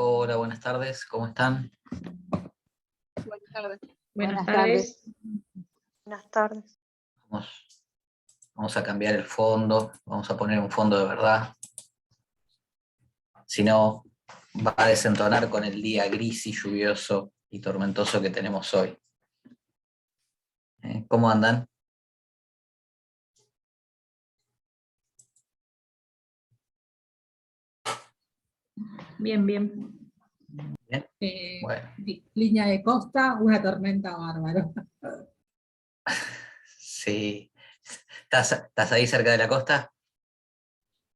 Hola, buenas tardes, ¿cómo están? Buenas tardes. Buenas tardes. Buenas tardes. Vamos, vamos a cambiar el fondo, vamos a poner un fondo de verdad. Si no, va a desentonar con el día gris y lluvioso y tormentoso que tenemos hoy. ¿Cómo andan? Bien, bien. ¿Bien? Bueno, Línea de costa, una tormenta bárbaro. sí. ¿Estás ahí cerca de la costa?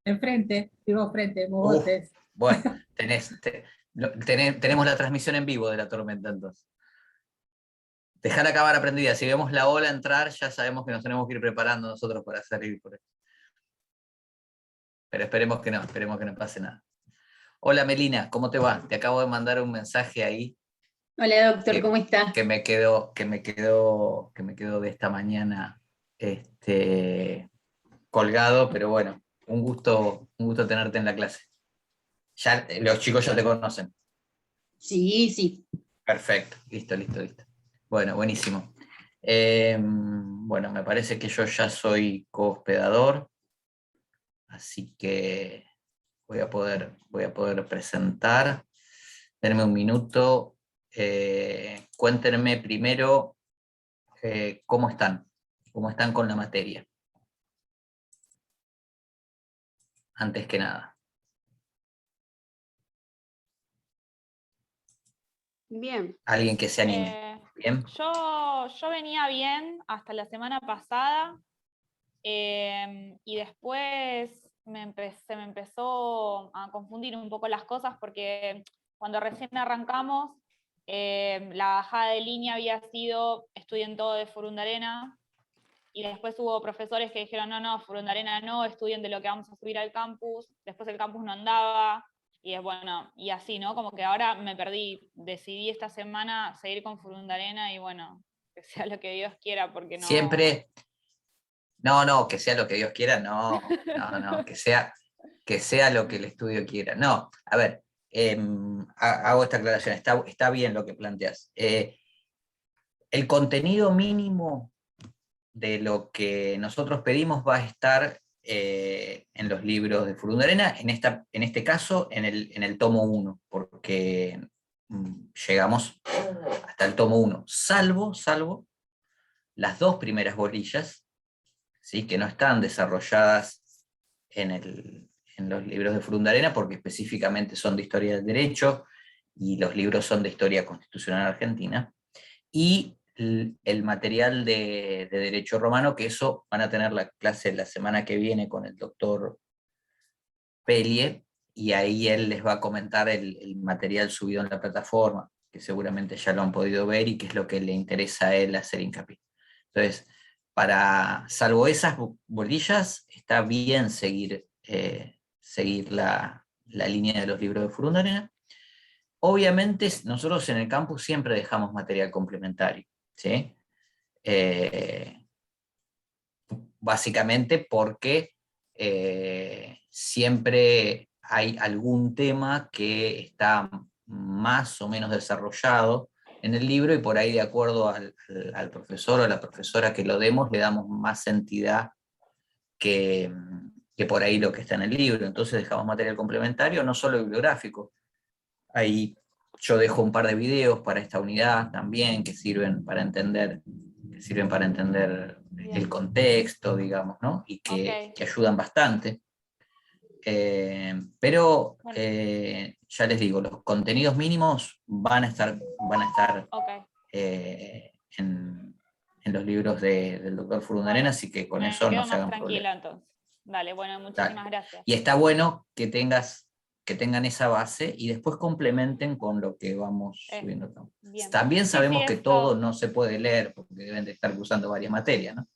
Enfrente, vivo frente, Mogotes. Bueno, tenemos la transmisión en vivo de la tormenta entonces. Dejar la cámara prendida, si vemos la ola entrar, ya sabemos que nos tenemos que ir preparando nosotros para salir por ahí. Pero esperemos que no pase nada. Hola Melina, ¿cómo te va? Te acabo de mandar un mensaje ahí Hola doctor, ¿cómo está? que me quedó de esta mañana colgado, pero bueno, un gusto tenerte en la clase. Ya, los chicos ya te conocen. Sí, sí. Perfecto, listo. Bueno, buenísimo. Bueno, me parece que yo ya soy cohospedador, así que voy a poder presentar. Denme un minuto. Cuéntenme primero cómo están con la materia, antes que nada. Bien. Alguien que se anime. ¿Bien? Yo venía bien hasta la semana pasada y después se me empezó a confundir un poco las cosas porque cuando recién arrancamos la bajada de línea había sido estudien todo de Furundarena y después hubo profesores que dijeron no, Furundarena no, estudien de lo que vamos a subir al campus, después el campus no andaba. Y es bueno, y así, ¿no? Como que ahora me perdí. Decidí esta semana seguir con Furundarena y bueno, que sea lo que Dios quiera, porque no. Siempre. No, que sea lo que Dios quiera, no, que sea lo que el estudio quiera. No, a ver, hago esta aclaración, está bien lo que planteas. El contenido mínimo de lo que nosotros pedimos va a estar en los libros de Furundarena, en este caso en el tomo 1, porque llegamos hasta el tomo 1, salvo las dos primeras bolillas, ¿sí? Que no están desarrolladas en los libros de Furundarena, porque específicamente son de historia del derecho, y los libros son de historia constitucional argentina, y el material de derecho romano, que eso van a tener la clase la semana que viene con el doctor Pelie, y ahí él les va a comentar el material subido en la plataforma, que seguramente ya lo han podido ver y que es lo que le interesa a él hacer hincapié. Entonces, salvo esas bolillas, está bien seguir la línea de los libros de Furundarena. Obviamente, nosotros en el campus siempre dejamos material complementario, ¿sí? Básicamente porque siempre hay algún tema que está más o menos desarrollado en el libro y por ahí de acuerdo al profesor o a la profesora que lo demos, le damos más entidad que por ahí lo que está en el libro. Entonces dejamos material complementario, no solo bibliográfico. Ahí yo dejo un par de videos para esta unidad también que sirven para entender el contexto, digamos, ¿no? Y que ayudan bastante. Pero ya les digo, los contenidos mínimos van a estar en los libros del doctor Furundarena, así que con eso no se hagan problemas. Entonces. Dale, bueno, muchísimas gracias. Y está bueno que tengan esa base y después complementen con lo que vamos subiendo. Bien. También sabemos que esto... todo no se puede leer porque deben de estar usando varias materias, ¿no?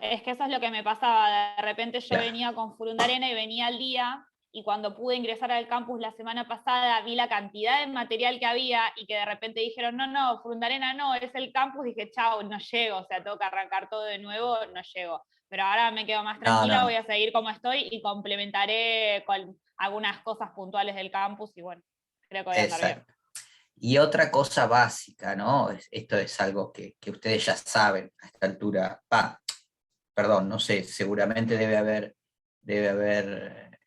Es que eso es lo que me pasaba. De repente yo venía con Furundarena y venía al día, y cuando pude ingresar al campus la semana pasada vi la cantidad de material que había y que de repente dijeron, no, Furundarena no, es el campus, dije, chao, no llego, o sea, tengo que arrancar todo de nuevo, no llego. Pero ahora me quedo más tranquila, voy a seguir como estoy y complementaré con algunas cosas puntuales del campus y bueno, creo que voy a andar bien. Exacto. Y otra cosa básica, ¿no? Esto es algo que ustedes ya saben a esta altura. Perdón, no sé, seguramente debe haber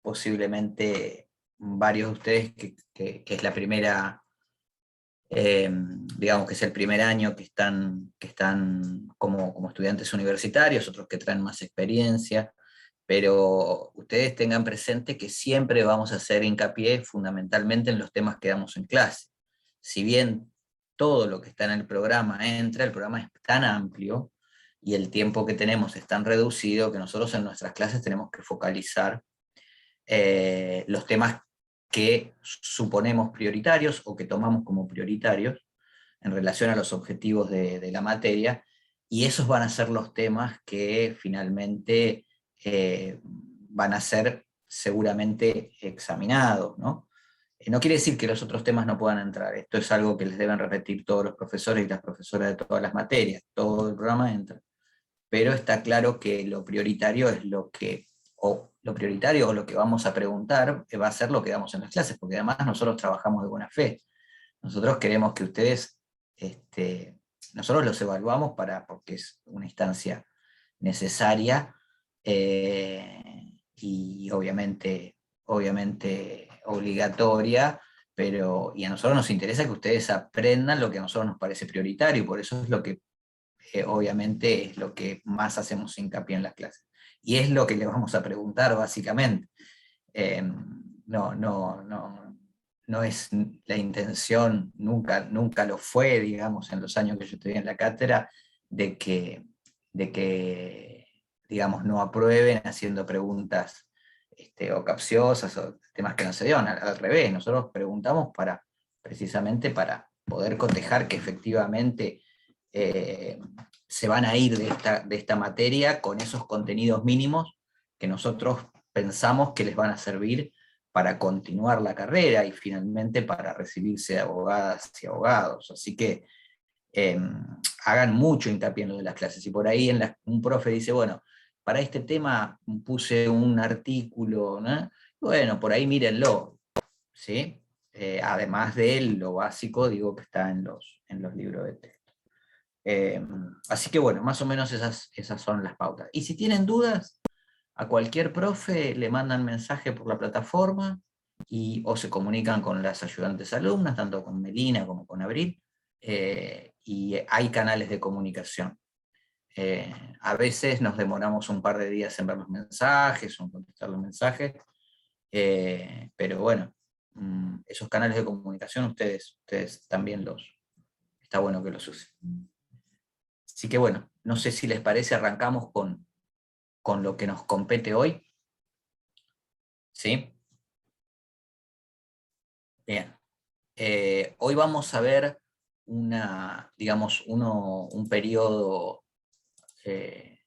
posiblemente varios de ustedes que es la primera, digamos que es el primer año que están como estudiantes universitarios, otros que traen más experiencia, pero ustedes tengan presente que siempre vamos a hacer hincapié fundamentalmente en los temas que damos en clase. Si bien todo lo que está en el programa entra, el programa es tan amplio y el tiempo que tenemos es tan reducido que nosotros en nuestras clases tenemos que focalizar los temas que suponemos prioritarios o que tomamos como prioritarios en relación a los objetivos de la materia, y esos van a ser los temas que finalmente van a ser seguramente examinados, ¿no? No quiere decir que los otros temas no puedan entrar, esto es algo que les deben repetir todos los profesores y las profesoras de todas las materias, todo el programa entra, pero está claro que lo prioritario es lo que vamos a preguntar va a ser lo que damos en las clases, porque además nosotros trabajamos de buena fe. Nosotros queremos que ustedes, nosotros los evaluamos porque es una instancia necesaria y obviamente obligatoria, y a nosotros nos interesa que ustedes aprendan lo que a nosotros nos parece prioritario, y por eso es lo que obviamente es lo que más hacemos hincapié en las clases. Y es lo que les vamos a preguntar básicamente. No es la intención, nunca lo fue, digamos, en los años que yo estudié en la cátedra, de que digamos, no aprueben haciendo preguntas o capciosas o temas que no se dieron. Al revés, nosotros preguntamos precisamente para poder cotejar que efectivamente se van a ir de esta materia con esos contenidos mínimos que nosotros pensamos que les van a servir para continuar la carrera y finalmente para recibirse de abogadas y abogados. Así que hagan mucho hincapié en lo de las clases. Y por ahí un profe dice, bueno, para este tema puse un artículo, ¿no? Bueno, por ahí mírenlo, ¿sí? Además de lo básico, digo, que está en los libros de texto. Así que bueno, más o menos esas son las pautas. Y si tienen dudas, a cualquier profe le mandan mensaje por la plataforma o se comunican con las ayudantes alumnas, tanto con Melina como con Abril, y hay canales de comunicación. A veces nos demoramos un par de días en ver los mensajes o en contestar los mensajes, pero bueno, esos canales de comunicación ustedes también está bueno que los usen. Así que bueno, no sé si les parece, arrancamos con lo que nos compete hoy. ¿Sí? Bien. Hoy vamos a ver un periodo de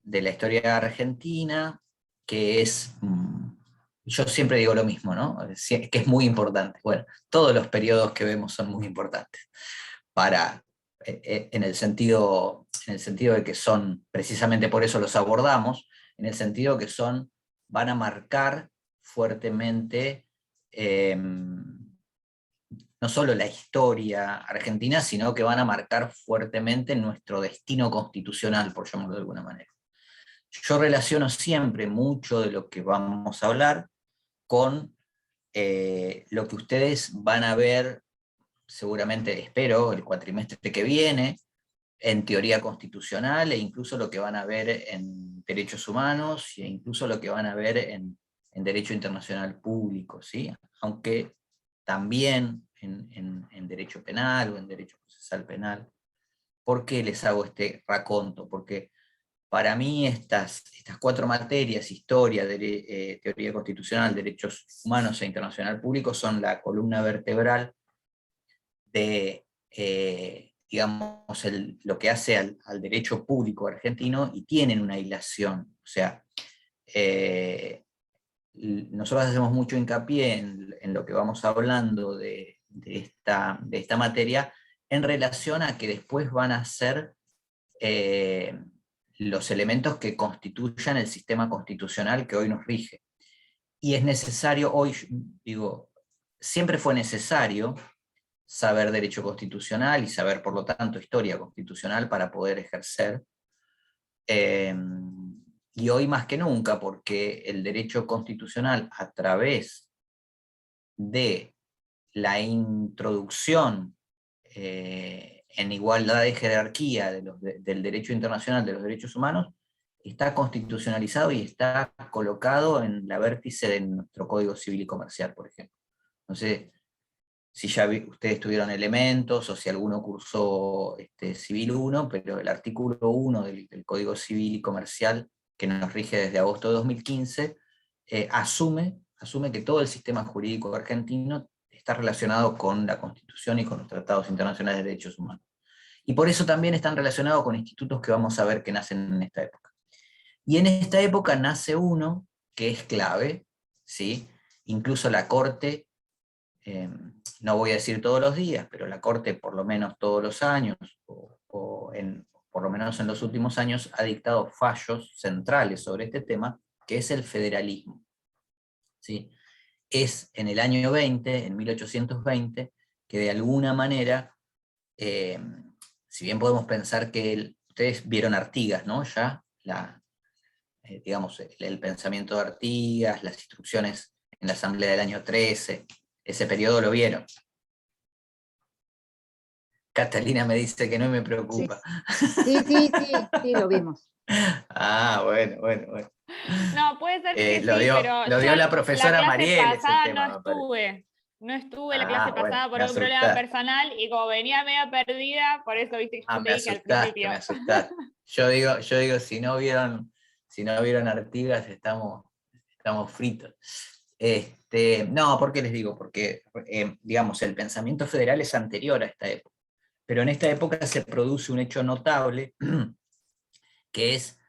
la historia argentina que es, yo siempre digo lo mismo, ¿no? Que es muy importante. Bueno, todos los periodos que vemos son muy importantes en el sentido de que son, precisamente por eso los abordamos, en el sentido que van a marcar fuertemente no solo la historia argentina, sino que van a marcar fuertemente nuestro destino constitucional, por llamarlo de alguna manera. Yo relaciono siempre mucho de lo que vamos a hablar con lo que ustedes van a ver, seguramente, espero, el cuatrimestre que viene, en teoría constitucional, e incluso lo que van a ver en derechos humanos, e incluso lo que van a ver en derecho internacional público, ¿sí? Aunque también en derecho penal o en derecho procesal penal. ¿Por qué les hago este raconto? Porque para mí estas 4 materias, historia, teoría constitucional, derechos humanos e internacional público, son la columna vertebral de, digamos, lo que hace al derecho público argentino, y tienen una hilación. O sea, nosotros hacemos mucho hincapié en lo que vamos hablando de esta materia en relación a que después van a ser los elementos que constituyan el sistema constitucional que hoy nos rige. y es necesario, hoy digo, siempre fue necesario saber derecho constitucional y saber, por lo tanto, historia constitucional para poder ejercer. Y hoy más que nunca, porque el derecho constitucional, a través de la introducción en igualdad de jerarquía del derecho internacional de los derechos humanos, está constitucionalizado y está colocado en la vértice de nuestro Código Civil y Comercial, por ejemplo. Entonces, si ya ustedes tuvieron elementos, o si alguno cursó Civil 1, pero el artículo 1 del Código Civil y Comercial, que nos rige desde agosto de 2015, asume que todo el sistema jurídico argentino está relacionado con la Constitución y con los tratados internacionales de derechos humanos. Y por eso también están relacionados con institutos que vamos a ver que nacen en esta época. Y en esta época nace uno que es clave, ¿sí? Incluso la Corte, no voy a decir todos los días, pero la Corte por lo menos todos los años, por lo menos en los últimos años, ha dictado fallos centrales sobre este tema, que es el federalismo. ¿Sí? Es en el año 20, en 1820, que de alguna manera, si bien podemos pensar que ustedes vieron Artigas, ¿no? Ya, digamos, el pensamiento de Artigas, las instrucciones en la Asamblea del año 13, ese periodo lo vieron. Catalina me dice que no me preocupa. Sí, lo vimos. Ah, bueno. No, puede ser que Lo sí, dio, pero lo dio yo la profesora la clase Mariel, ese pasada tema, no me parece. estuve. No estuve la Ah, clase bueno, pasada por me un problema asustaste. personal y como venía medio perdida, por eso viste que yo te Me dije al asustaste, principio. me asustaste. Yo digo, si no vieron Artigas, estamos fritos. No, ¿por qué les digo? Porque, digamos, el pensamiento federal es anterior a esta época. Pero en esta época se produce un hecho notable, que es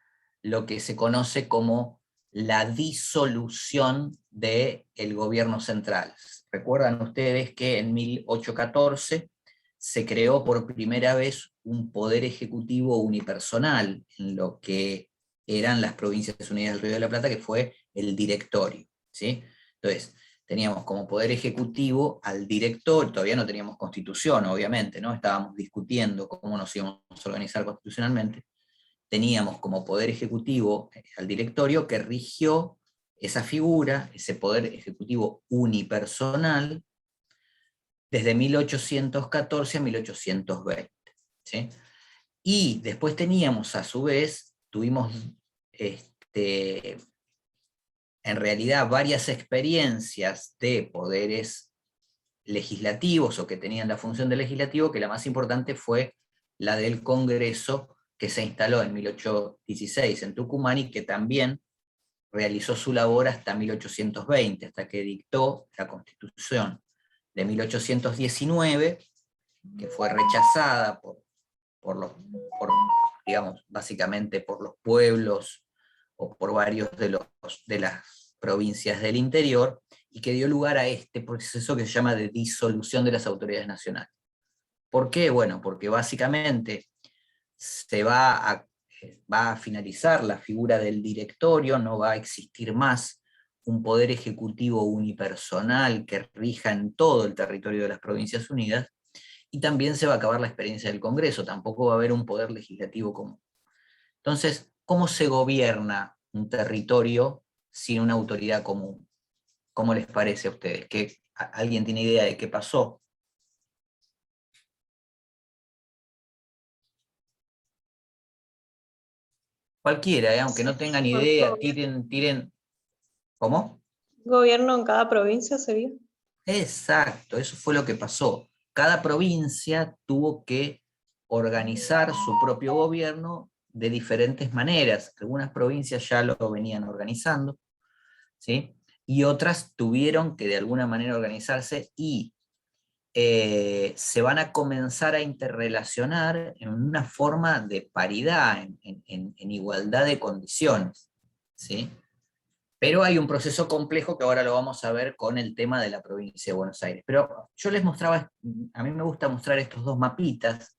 lo que se conoce como la disolución del gobierno central. Recuerdan ustedes que en 1814 se creó por primera vez un poder ejecutivo unipersonal en lo que eran las Provincias Unidas del Río de la Plata, que fue el directorio, ¿sí? Entonces, teníamos como poder ejecutivo al director, todavía no teníamos constitución, obviamente, ¿no? Estábamos discutiendo cómo nos íbamos a organizar constitucionalmente. Teníamos como poder ejecutivo al directorio, que rigió esa figura, ese poder ejecutivo unipersonal, desde 1814 a 1820. ¿Sí? Y después teníamos, a su vez, tuvimos en realidad varias experiencias de poderes legislativos o que tenían la función de legislativo, que la más importante fue la del Congreso, que se instaló en 1816 en Tucumán y que también realizó su labor hasta 1820, hasta que dictó la Constitución de 1819, que fue rechazada digamos, básicamente por los pueblos o por varios de las provincias del interior, y que dio lugar a este proceso que se llama de disolución de las autoridades nacionales. ¿Por qué? Bueno, porque básicamente se va a finalizar la figura del directorio, no va a existir más un poder ejecutivo unipersonal que rija en todo el territorio de las Provincias Unidas, y también se va a acabar la experiencia del Congreso, tampoco va a haber un poder legislativo común. Entonces, ¿cómo se gobierna un territorio sin una autoridad común? ¿Cómo les parece a ustedes? ¿Alguien tiene idea de qué pasó? Cualquiera, aunque no tengan idea, tiren. ¿Cómo? ¿Gobierno en cada provincia sería? Exacto, eso fue lo que pasó. Cada provincia tuvo que organizar su propio gobierno de diferentes maneras. Algunas provincias ya lo venían organizando, ¿sí? Y otras tuvieron que de alguna manera organizarse y se van a comenzar a interrelacionar en una forma de paridad, en igualdad de condiciones, ¿sí? Pero hay un proceso complejo que ahora lo vamos a ver con el tema de la provincia de Buenos Aires. Pero yo les mostraba, a mí me gusta mostrar estos dos mapitas,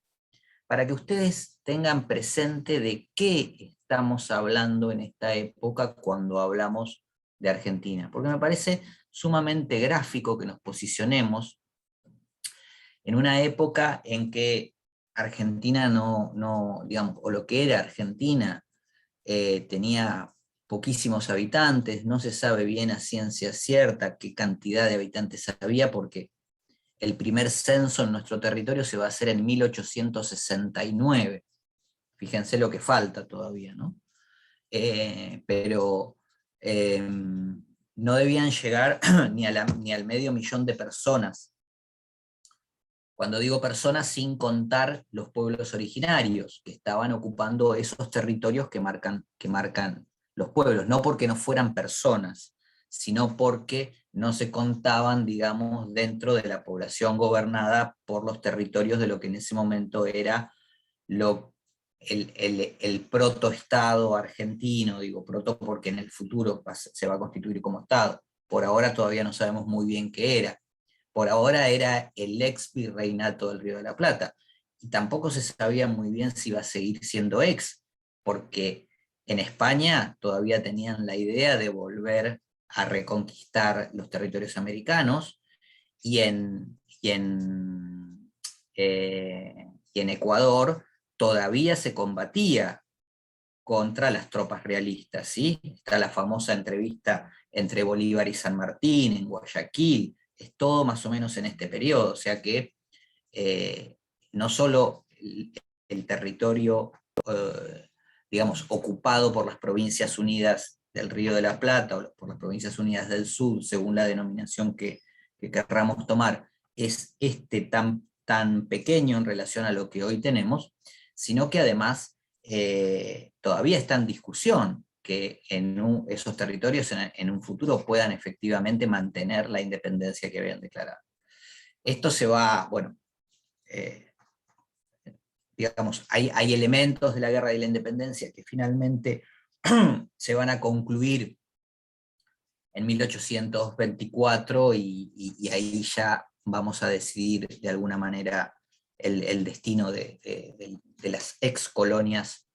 para que ustedes tengan presente de qué estamos hablando en esta época cuando hablamos de Argentina, porque me parece sumamente gráfico que nos posicionemos en una época en que Argentina digamos, o lo que era Argentina, tenía poquísimos habitantes, no se sabe bien a ciencia cierta qué cantidad de habitantes había, porque el primer censo en nuestro territorio se va a hacer en 1869. Fíjense lo que falta todavía, ¿no? Pero no debían llegar ni al medio millón de personas. Cuando digo personas, sin contar los pueblos originarios, que estaban ocupando esos territorios que marcan los pueblos, no porque no fueran personas, sino porque no se contaban, digamos, dentro de la población gobernada por los territorios de lo que en ese momento era el protoestado argentino, digo proto porque en el futuro se va a constituir como estado. Por ahora todavía no sabemos muy bien qué era. Por ahora era el ex virreinato del Río de la Plata, y tampoco se sabía muy bien si iba a seguir siendo ex, porque en España todavía tenían la idea de volver a reconquistar los territorios americanos, y en Ecuador todavía se combatía contra las tropas realistas, ¿sí? Está la famosa entrevista entre Bolívar y San Martín en Guayaquil, es todo más o menos en este periodo, o sea que no solo el territorio, digamos, ocupado por las Provincias Unidas del Río de la Plata, o por las Provincias Unidas del Sur, según la denominación que querramos tomar, es tan pequeño en relación a lo que hoy tenemos, sino que además todavía está en discusión que esos territorios en un futuro puedan efectivamente mantener la independencia que habían declarado. Esto se va, bueno, digamos, hay elementos de la guerra de la independencia que finalmente se van a concluir en 1824, y ahí ya vamos a decidir de alguna manera el destino de las ex colonias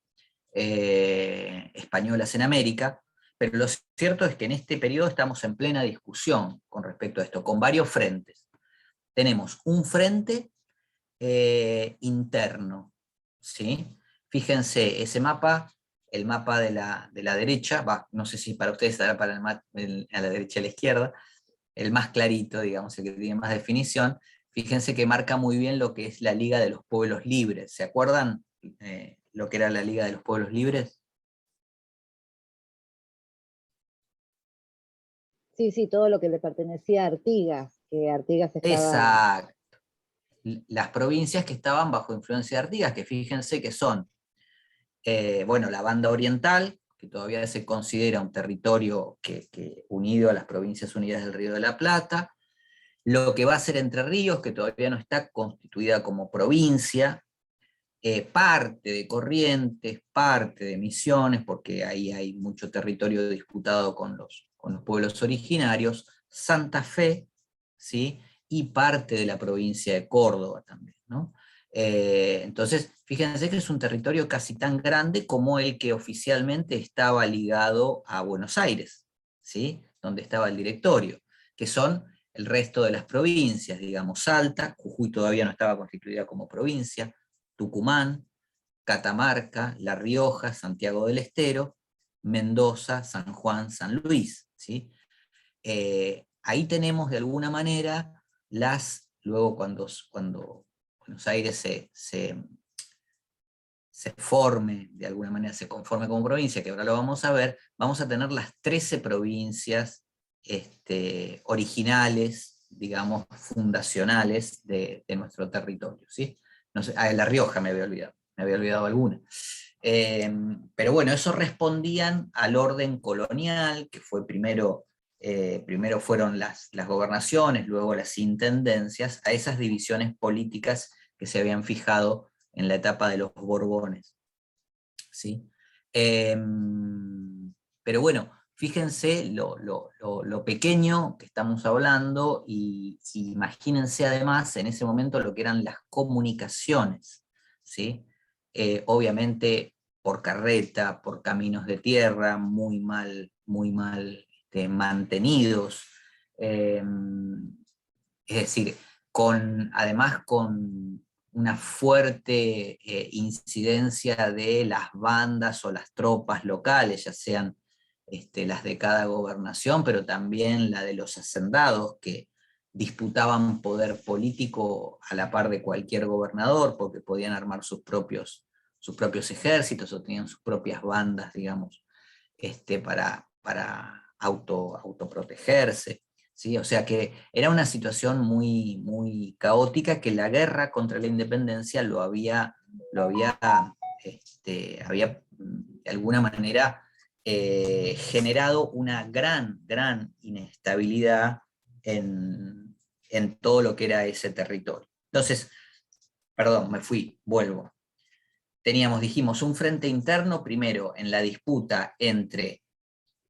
españolas en América. Pero lo cierto es que en este periodo estamos en plena discusión con respecto a esto, con varios frentes. Tenemos un frente interno, ¿sí? Fíjense, ese mapa, el mapa de la derecha, no sé si para ustedes estará para a la derecha y a la izquierda, el más clarito, digamos, el que tiene más definición. Fíjense que marca muy bien lo que es la Liga de los Pueblos Libres. ¿Se acuerdan lo que era la Liga de los Pueblos Libres? Sí, sí, todo lo que le pertenecía a Artigas, que Artigas estaba... Exacto. Las provincias que estaban bajo influencia de Artigas, que fíjense que son, bueno, la banda oriental, que todavía se considera un territorio que unido a las Provincias Unidas del Río de la Plata, lo que va a ser Entre Ríos, que todavía no está constituida como provincia, parte de Corrientes, parte de Misiones, porque ahí hay mucho territorio disputado con los pueblos originarios, Santa Fe, ¿sí? Y parte de la provincia de Córdoba también, ¿no? Entonces, fíjense que es un territorio casi tan grande como el que oficialmente estaba ligado a Buenos Aires, ¿sí? Donde estaba el directorio, que son el resto de las provincias, digamos, Salta, Jujuy todavía no estaba constituida como provincia, Tucumán, Catamarca, La Rioja, Santiago del Estero, Mendoza, San Juan, San Luis, ¿sí? Ahí tenemos de alguna manera luego cuando Buenos Aires se forme, de alguna manera se conforme como provincia, que ahora lo vamos a ver, vamos a tener las 13 provincias originales, digamos, fundacionales de nuestro territorio, ¿sí? No sé, La Rioja me había olvidado alguna. Pero bueno, eso respondían al orden colonial, que fue primero fueron las gobernaciones, luego las intendencias, a esas divisiones políticas que se habían fijado en la etapa de los Borbones, ¿sí? Pero bueno, fíjense lo pequeño que estamos hablando, y imagínense además en ese momento lo que eran las comunicaciones, ¿sí? Obviamente por carreta, por caminos de tierra, muy mal mantenidos, es decir, además con una fuerte incidencia de las bandas o las tropas locales, ya sean las de cada gobernación, pero también la de los hacendados, que disputaban poder político a la par de cualquier gobernador, porque podían armar sus propios ejércitos o tenían sus propias bandas, digamos, para autoprotegerse. ¿Sí? O sea que era una situación muy, muy caótica, que la guerra contra la independencia había de alguna manera generado una gran inestabilidad en todo lo que era ese territorio. Entonces, perdón, me fui, vuelvo. Dijimos, un frente interno primero en la disputa entre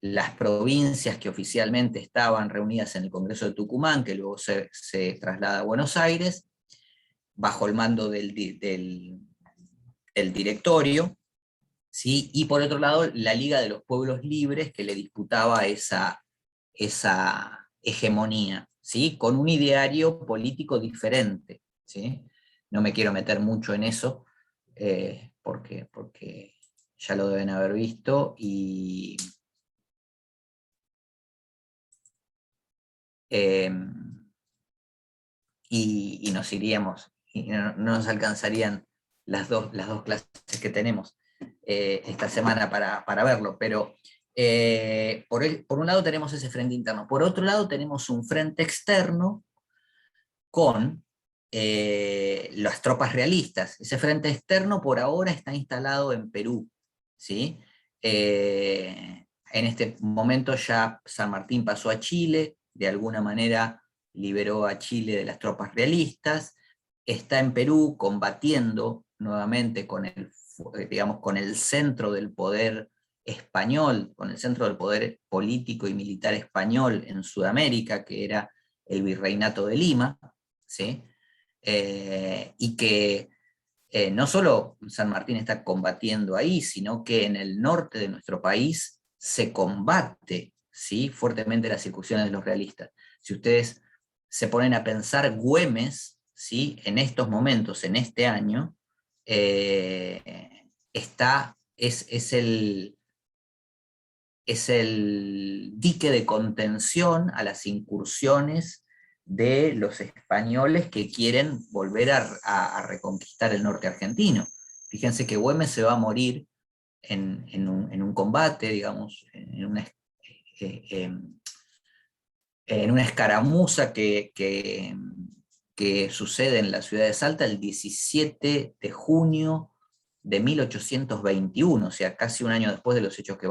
las provincias que oficialmente estaban reunidas en el Congreso de Tucumán, que luego se traslada a Buenos Aires, bajo el mando del directorio, ¿sí? Y por otro lado, la Liga de los Pueblos Libres, que le disputaba esa hegemonía, ¿sí? Con un ideario político diferente, ¿sí? No me quiero meter mucho en eso, porque ya lo deben haber visto, y nos iríamos, y no nos alcanzarían las dos clases que tenemos esta semana para verlo, pero por un lado tenemos ese frente interno, por otro lado tenemos un frente externo con las tropas realistas. Ese frente externo por ahora está instalado en Perú, ¿sí? En este momento ya San Martín pasó a Chile, de alguna manera liberó a Chile de las tropas realistas, está en Perú combatiendo nuevamente con el centro del poder español, con el centro del poder político y militar español en Sudamérica, que era el Virreinato de Lima, ¿sí? Y que no solo San Martín está combatiendo ahí, sino que en el norte de nuestro país se combate, ¿sí? Fuertemente las incursiones de los realistas. Si ustedes se ponen a pensar, Güemes, ¿sí? En estos momentos, en este año, es el dique de contención a las incursiones de los españoles que quieren volver a reconquistar el norte argentino. Fíjense que Güemes se va a morir en un combate, digamos, en una escaramuza que sucede en la ciudad de Salta el 17 de junio de 1821, o sea, casi un año después de los hechos que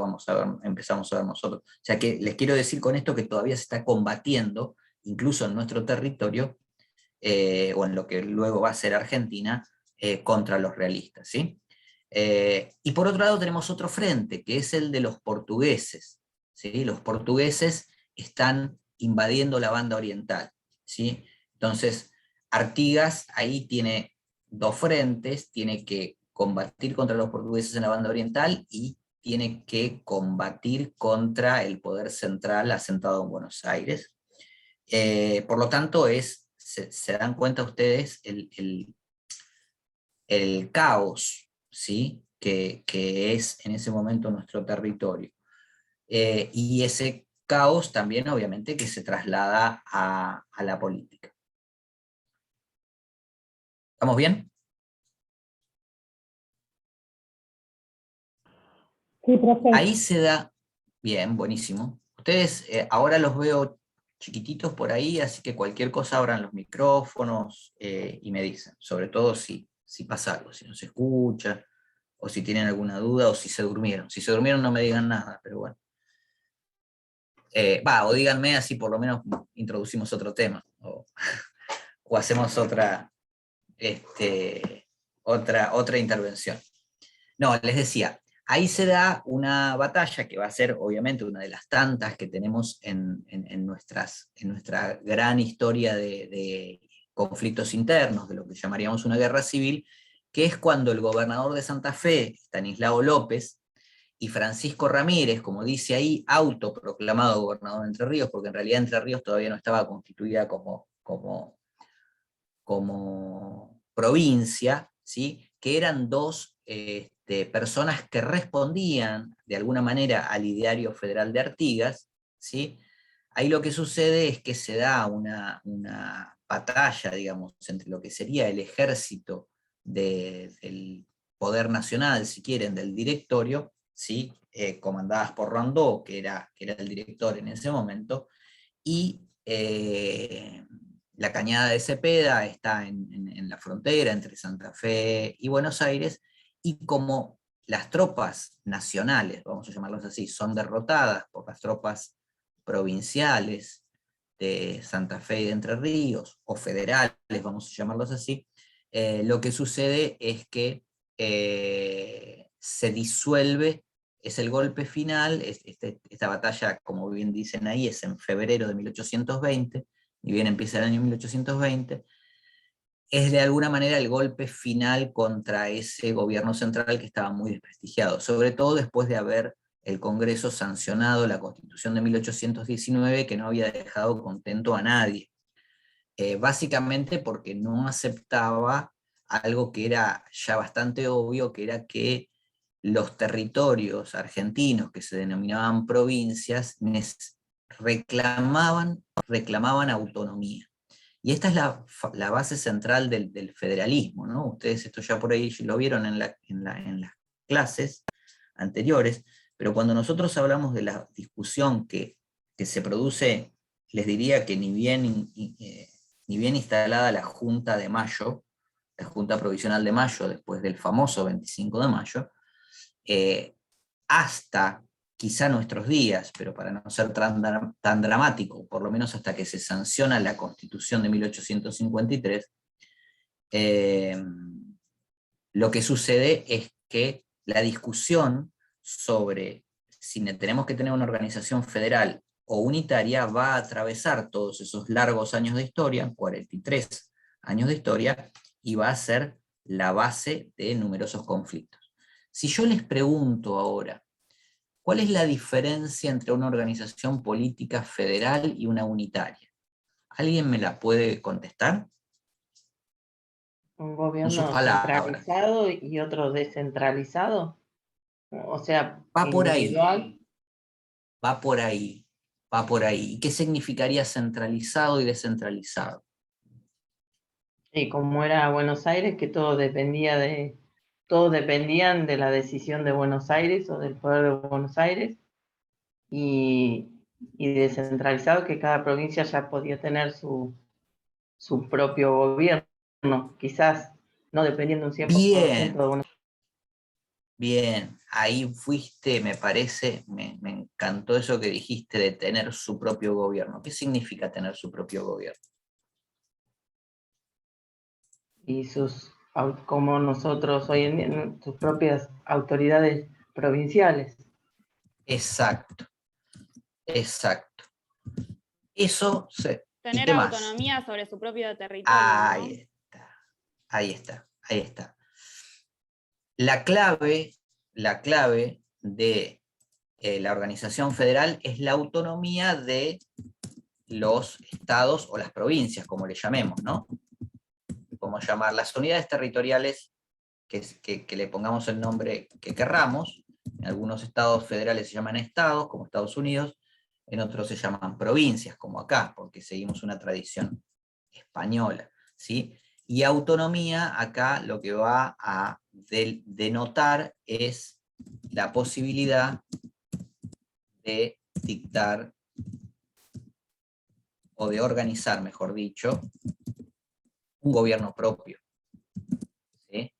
empezamos a ver nosotros. O sea, que les quiero decir con esto que todavía se está combatiendo, incluso en nuestro territorio, o en lo que luego va a ser Argentina, contra los realistas, ¿sí? Y por otro lado tenemos otro frente, que es el de los portugueses, ¿sí? Los portugueses están invadiendo la banda oriental, ¿sí? Entonces, Artigas ahí tiene dos frentes, tiene que combatir contra los portugueses en la banda oriental y tiene que combatir contra el poder central asentado en Buenos Aires. Por lo tanto, se dan cuenta ustedes el caos, ¿sí? que es en ese momento nuestro territorio. Y ese caos también, obviamente, que se traslada a la política. ¿Estamos bien? Sí, profe. Ahí se da, bien, buenísimo. Ustedes ahora los veo chiquititos por ahí, así que cualquier cosa abran los micrófonos y me dicen, sobre todo si pasa algo, si no se escucha, o si tienen alguna duda, o si se durmieron. Si se durmieron no me digan nada, pero bueno. O díganme, así por lo menos introducimos otro tema, o hacemos otra intervención. No, les decía, ahí se da una batalla que va a ser obviamente una de las tantas que tenemos en nuestra gran historia de conflictos internos, de lo que llamaríamos una guerra civil, que es cuando el gobernador de Santa Fe, Estanislao López, y Francisco Ramírez, como dice ahí, autoproclamado gobernador de Entre Ríos, porque en realidad Entre Ríos todavía no estaba constituida como provincia, ¿sí? Que eran dos personas que respondían de alguna manera al ideario federal de Artigas, ¿sí? Ahí lo que sucede es que se da una batalla, digamos, entre lo que sería el ejército del poder nacional, si quieren, del directorio, ¿sí? Comandadas por Rondó, que era el director en ese momento, y la Cañada de Cepeda está en la frontera entre Santa Fe y Buenos Aires, y como las tropas nacionales, vamos a llamarlos así, son derrotadas por las tropas provinciales de Santa Fe y de Entre Ríos, o federales, vamos a llamarlos así, lo que sucede es que se disuelve, es el golpe final, esta batalla, como bien dicen ahí, es en febrero de 1820, y bien empieza el año 1820, es de alguna manera el golpe final contra ese gobierno central que estaba muy desprestigiado, sobre todo después de haber el Congreso sancionado la Constitución de 1819, que no había dejado contento a nadie. Básicamente porque no aceptaba algo que era ya bastante obvio, que era que los territorios argentinos que se denominaban provincias reclamaban autonomía. Y esta es la base central del federalismo, ¿no? Ustedes esto ya por ahí lo vieron en las clases anteriores, pero cuando nosotros hablamos de la discusión que se produce, les diría que ni bien instalada la Junta de Mayo, la Junta Provisional de Mayo, después del famoso 25 de mayo, hasta quizá nuestros días, pero para no ser tan dramático, por lo menos hasta que se sanciona la Constitución de 1853, lo que sucede es que la discusión sobre si tenemos que tener una organización federal o unitaria va a atravesar todos esos largos años de historia, 43 años de historia, y va a ser la base de numerosos conflictos. Si yo les pregunto ahora, ¿cuál es la diferencia entre una organización política federal y una unitaria? ¿Alguien me la puede contestar? Un gobierno centralizado y otro descentralizado. O sea, va por individual. ahí. Va por ahí. Va por ahí. ¿Y qué significaría centralizado y descentralizado? Y como era Buenos Aires, que todos dependían de la decisión de Buenos Aires o del poder de Buenos Aires, y descentralizado, que cada provincia ya podía tener su propio gobierno, quizás no dependiendo un 100% de Buenos Aires. Bien, ahí fuiste, me parece, me encantó eso que dijiste de tener su propio gobierno. ¿Qué significa tener su propio gobierno? Y como nosotros hoy en día, sus propias autoridades provinciales. Exacto, exacto. Eso se... Tener autonomía sobre su propio territorio. Ahí está. La clave de la organización federal es la autonomía de los estados o las provincias, como le llamemos, ¿no? Podemos llamar las unidades territoriales, que le pongamos el nombre que querramos. En algunos estados federales se llaman estados, como Estados Unidos, en otros se llaman provincias, como acá, porque seguimos una tradición española, ¿sí? Y autonomía, acá lo que va a denotar es la posibilidad de dictar, o de organizar, mejor dicho, un gobierno propio. ¿Sí?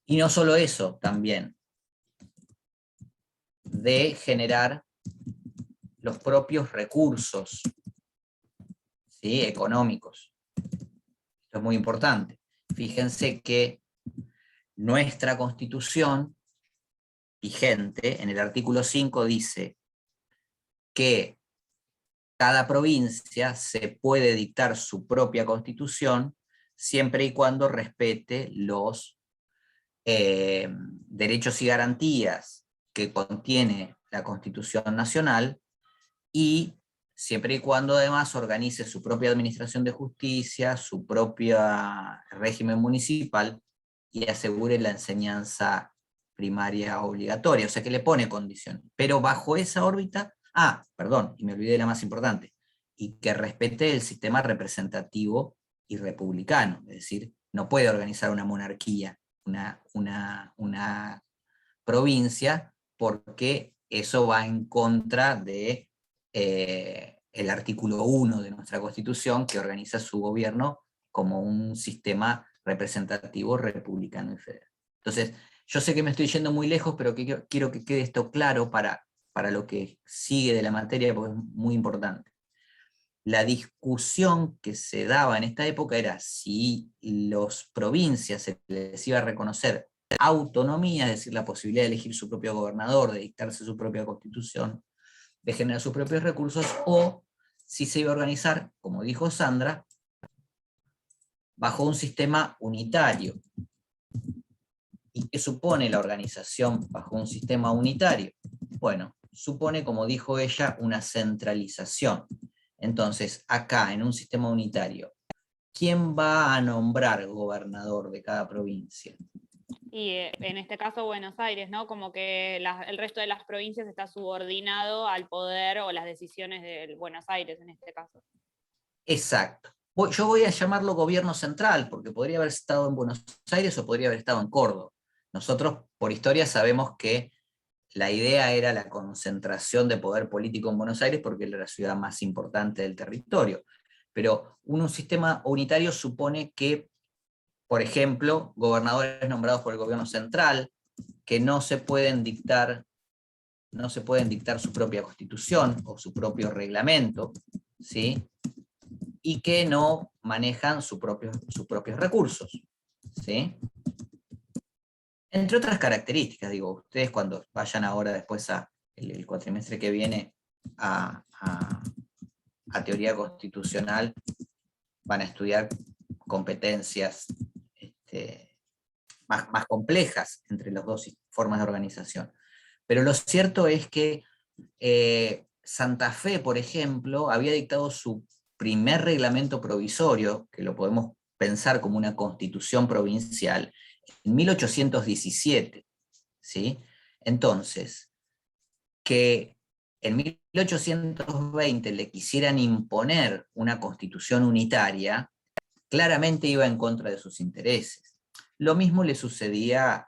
Y no solo eso, también de generar los propios recursos, ¿sí? Económicos. Esto es muy importante. Fíjense que nuestra Constitución vigente, en el artículo 5, dice que cada provincia se puede dictar su propia Constitución siempre y cuando respete los derechos y garantías que contiene la Constitución Nacional, y siempre y cuando además organice su propia administración de justicia, su propio régimen municipal, y asegure la enseñanza primaria obligatoria, o sea que le pone condiciones. Pero bajo esa órbita, perdón, y me olvidé de la más importante, y que respete el sistema representativo y republicano, es decir, no puede organizar una monarquía, una provincia, porque eso va en contra de el artículo 1 de nuestra Constitución, que organiza su gobierno como un sistema representativo, republicano y federal. Entonces, yo sé que me estoy yendo muy lejos, pero quiero que quede esto claro para lo que sigue de la materia, porque es muy importante. La discusión que se daba en esta época era si las provincias se les iba a reconocer autonomía, es decir, la posibilidad de elegir su propio gobernador, de dictarse su propia constitución, de generar sus propios recursos, o si se iba a organizar, como dijo Sandra, bajo un sistema unitario. ¿Y qué supone la organización bajo un sistema unitario? Bueno, supone, como dijo ella, una centralización. Entonces, acá, en un sistema unitario, ¿quién va a nombrar gobernador de cada provincia? Y en este caso Buenos Aires, ¿no? Como que el resto de las provincias está subordinado al poder o las decisiones de Buenos Aires en este caso. Exacto. Yo voy a llamarlo gobierno central, porque podría haber estado en Buenos Aires o podría haber estado en Córdoba. Nosotros, por historia, sabemos que la idea era la concentración de poder político en Buenos Aires, porque era la ciudad más importante del territorio. Pero un sistema unitario supone que, por ejemplo, gobernadores nombrados por el gobierno central, que no se pueden dictar su propia constitución o su propio reglamento, ¿sí? Y que no manejan sus propios recursos, ¿sí? Entre otras características, digo, ustedes cuando vayan ahora después el cuatrimestre que viene a teoría constitucional, van a estudiar competencias más complejas entre las dos formas de organización. Pero lo cierto es que Santa Fe, por ejemplo, había dictado su primer reglamento provisorio, que lo podemos pensar como una constitución provincial, en 1817, ¿sí? Entonces, que en 1820 le quisieran imponer una constitución unitaria, claramente iba en contra de sus intereses. Lo mismo le sucedía,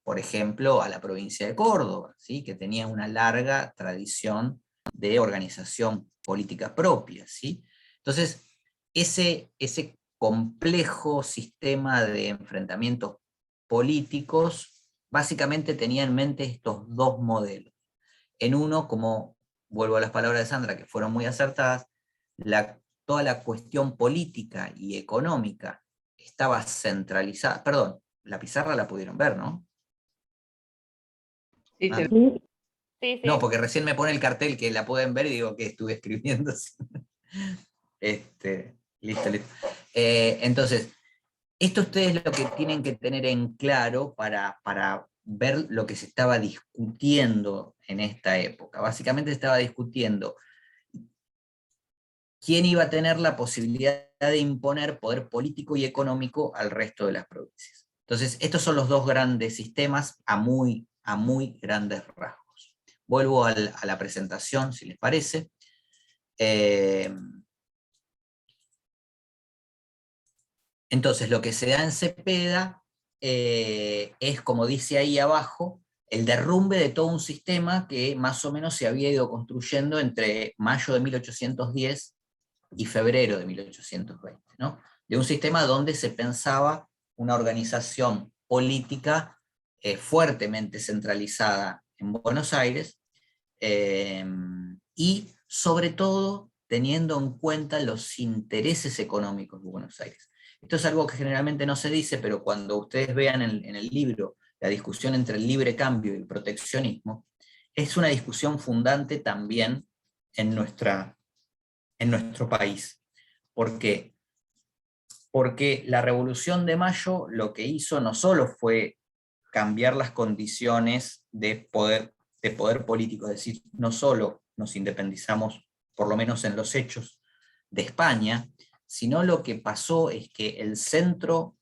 por ejemplo, a la provincia de Córdoba, ¿sí? Que tenía una larga tradición de organización política propia, ¿sí? Entonces, ese complejo sistema de enfrentamientos políticos básicamente tenía en mente estos dos modelos. En uno, como vuelvo a las palabras de Sandra, que fueron muy acertadas, toda la cuestión política y económica estaba centralizada. Perdón, la pizarra la pudieron ver, ¿no? Sí, Ah. Sí, sí. No, porque recién me pone el cartel que la pueden ver y digo que estuve escribiendo. Listo. Entonces, esto ustedes lo que tienen que tener en claro para ver lo que se estaba discutiendo en esta época. Básicamente se estaba discutiendo quién iba a tener la posibilidad de imponer poder político y económico al resto de las provincias. Entonces, estos son los dos grandes sistemas a muy grandes rasgos. Vuelvo a la presentación, si les parece. Entonces, lo que se da en Cepeda es, como dice ahí abajo, el derrumbe de todo un sistema que más o menos se había ido construyendo entre mayo de 1810 y febrero de 1820, ¿no? De un sistema donde se pensaba una organización política fuertemente centralizada en Buenos Aires, y sobre todo teniendo en cuenta los intereses económicos de Buenos Aires. Esto es algo que generalmente no se dice, pero cuando ustedes vean en el libro la discusión entre el libre cambio y el proteccionismo, es una discusión fundante también en nuestro país. Porque porque la Revolución de Mayo lo que hizo no solo fue cambiar las condiciones de poder político, es decir, no solo nos independizamos, por lo menos en los hechos, de España, sino lo que pasó es que el centro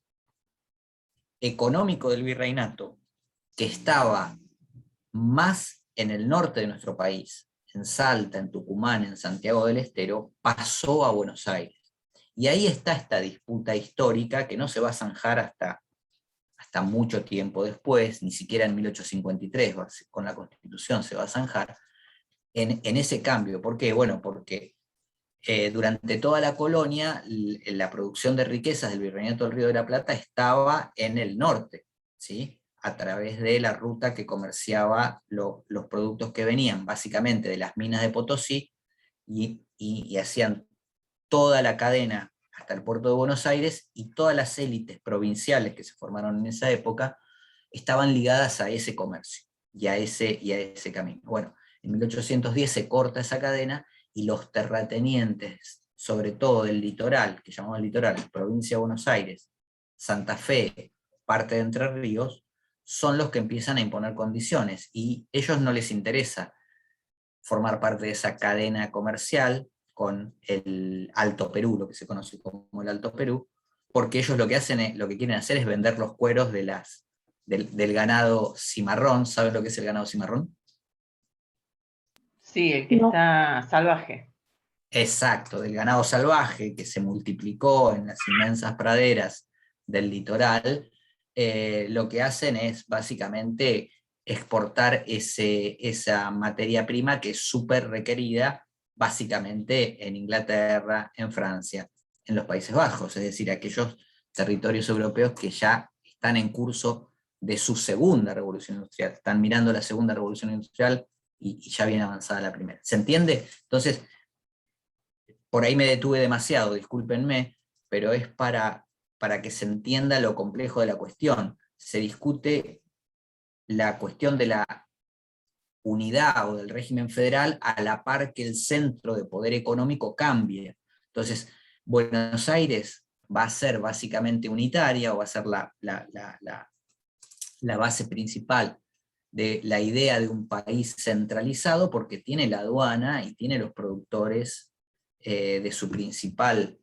económico del virreinato, que estaba más en el norte de nuestro país, en Salta, en Tucumán, en Santiago del Estero, pasó a Buenos Aires. Y ahí está esta disputa histórica que no se va a zanjar hasta mucho tiempo después, ni siquiera en 1853, con la Constitución se va a zanjar, en ese cambio. ¿Por qué? Bueno, porque durante toda la colonia, la producción de riquezas del Virreinato del Río de la Plata estaba en el norte, ¿sí? A través de la ruta que comerciaba los productos que venían básicamente de las minas de Potosí y hacían toda la cadena hasta el puerto de Buenos Aires, y todas las élites provinciales que se formaron en esa época estaban ligadas a ese comercio y a ese camino. Bueno, en 1810 se corta esa cadena y los terratenientes, sobre todo del litoral, que llamamos litoral, provincia de Buenos Aires, Santa Fe, parte de Entre Ríos, son los que empiezan a imponer condiciones, y a ellos no les interesa formar parte de esa cadena comercial con el Alto Perú, lo que se conoce como el Alto Perú, porque ellos lo que quieren hacer es vender los cueros del ganado cimarrón. ¿Saben lo que es el ganado cimarrón? Sí, el que está salvaje. Exacto, del ganado salvaje que se multiplicó en las inmensas praderas del litoral. Lo que hacen es básicamente exportar esa materia prima que es súper requerida básicamente en Inglaterra, en Francia, en los Países Bajos, es decir, aquellos territorios europeos que ya están en curso de su segunda revolución industrial, están mirando la segunda revolución industrial y ya viene avanzada la primera. ¿Se entiende? Entonces, por ahí me detuve demasiado, discúlpenme, pero es para que se entienda lo complejo de la cuestión. Se discute la cuestión de la unidad o del régimen federal a la par que el centro de poder económico cambie. Entonces, Buenos Aires va a ser básicamente unitaria, o va a ser la base principal de la idea de un país centralizado, porque tiene la aduana y tiene los productores de su principal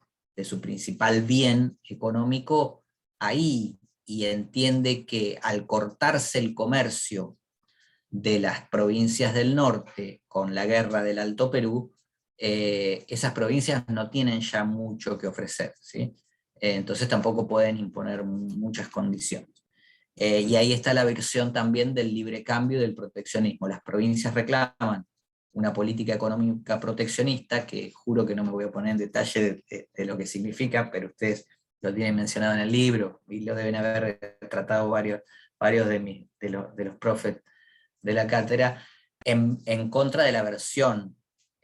bien económico ahí, y entiende que al cortarse el comercio de las provincias del norte con la guerra del Alto Perú, esas provincias no tienen ya mucho que ofrecer, ¿sí? Entonces tampoco pueden imponer muchas condiciones. Y ahí está la versión también del libre cambio y del proteccionismo. Las provincias reclaman una política económica proteccionista, que juro que no me voy a poner en detalle de lo que significa, pero ustedes lo tienen mencionado en el libro y lo deben haber tratado varios de los profes de la cátedra, en contra de la versión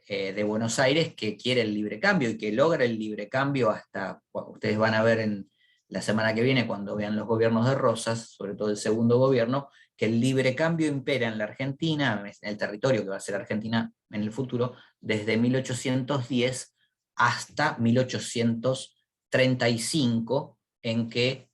de Buenos Aires, que quiere el libre cambio y que logra el libre cambio hasta, ustedes van a ver en la semana que viene, cuando vean los gobiernos de Rosas, sobre todo el segundo gobierno, que el libre cambio impera en la Argentina, en el territorio que va a ser Argentina en el futuro, desde 1810 hasta 1835, en que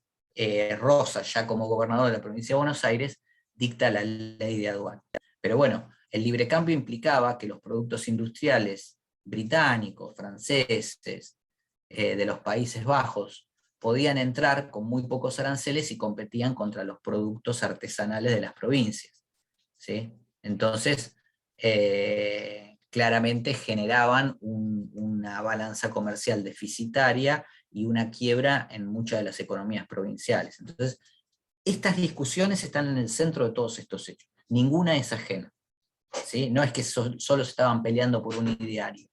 Rosas, ya como gobernador de la provincia de Buenos Aires, dicta la ley de aduana. Pero bueno, el libre cambio implicaba que los productos industriales británicos, franceses, de los Países Bajos, podían entrar con muy pocos aranceles y competían contra los productos artesanales de las provincias, ¿sí? Entonces, claramente generaban una balanza comercial deficitaria y una quiebra en muchas de las economías provinciales. Entonces, estas discusiones están en el centro de todos estos hechos. Ninguna es ajena, ¿sí? No es que solo se estaban peleando por un ideario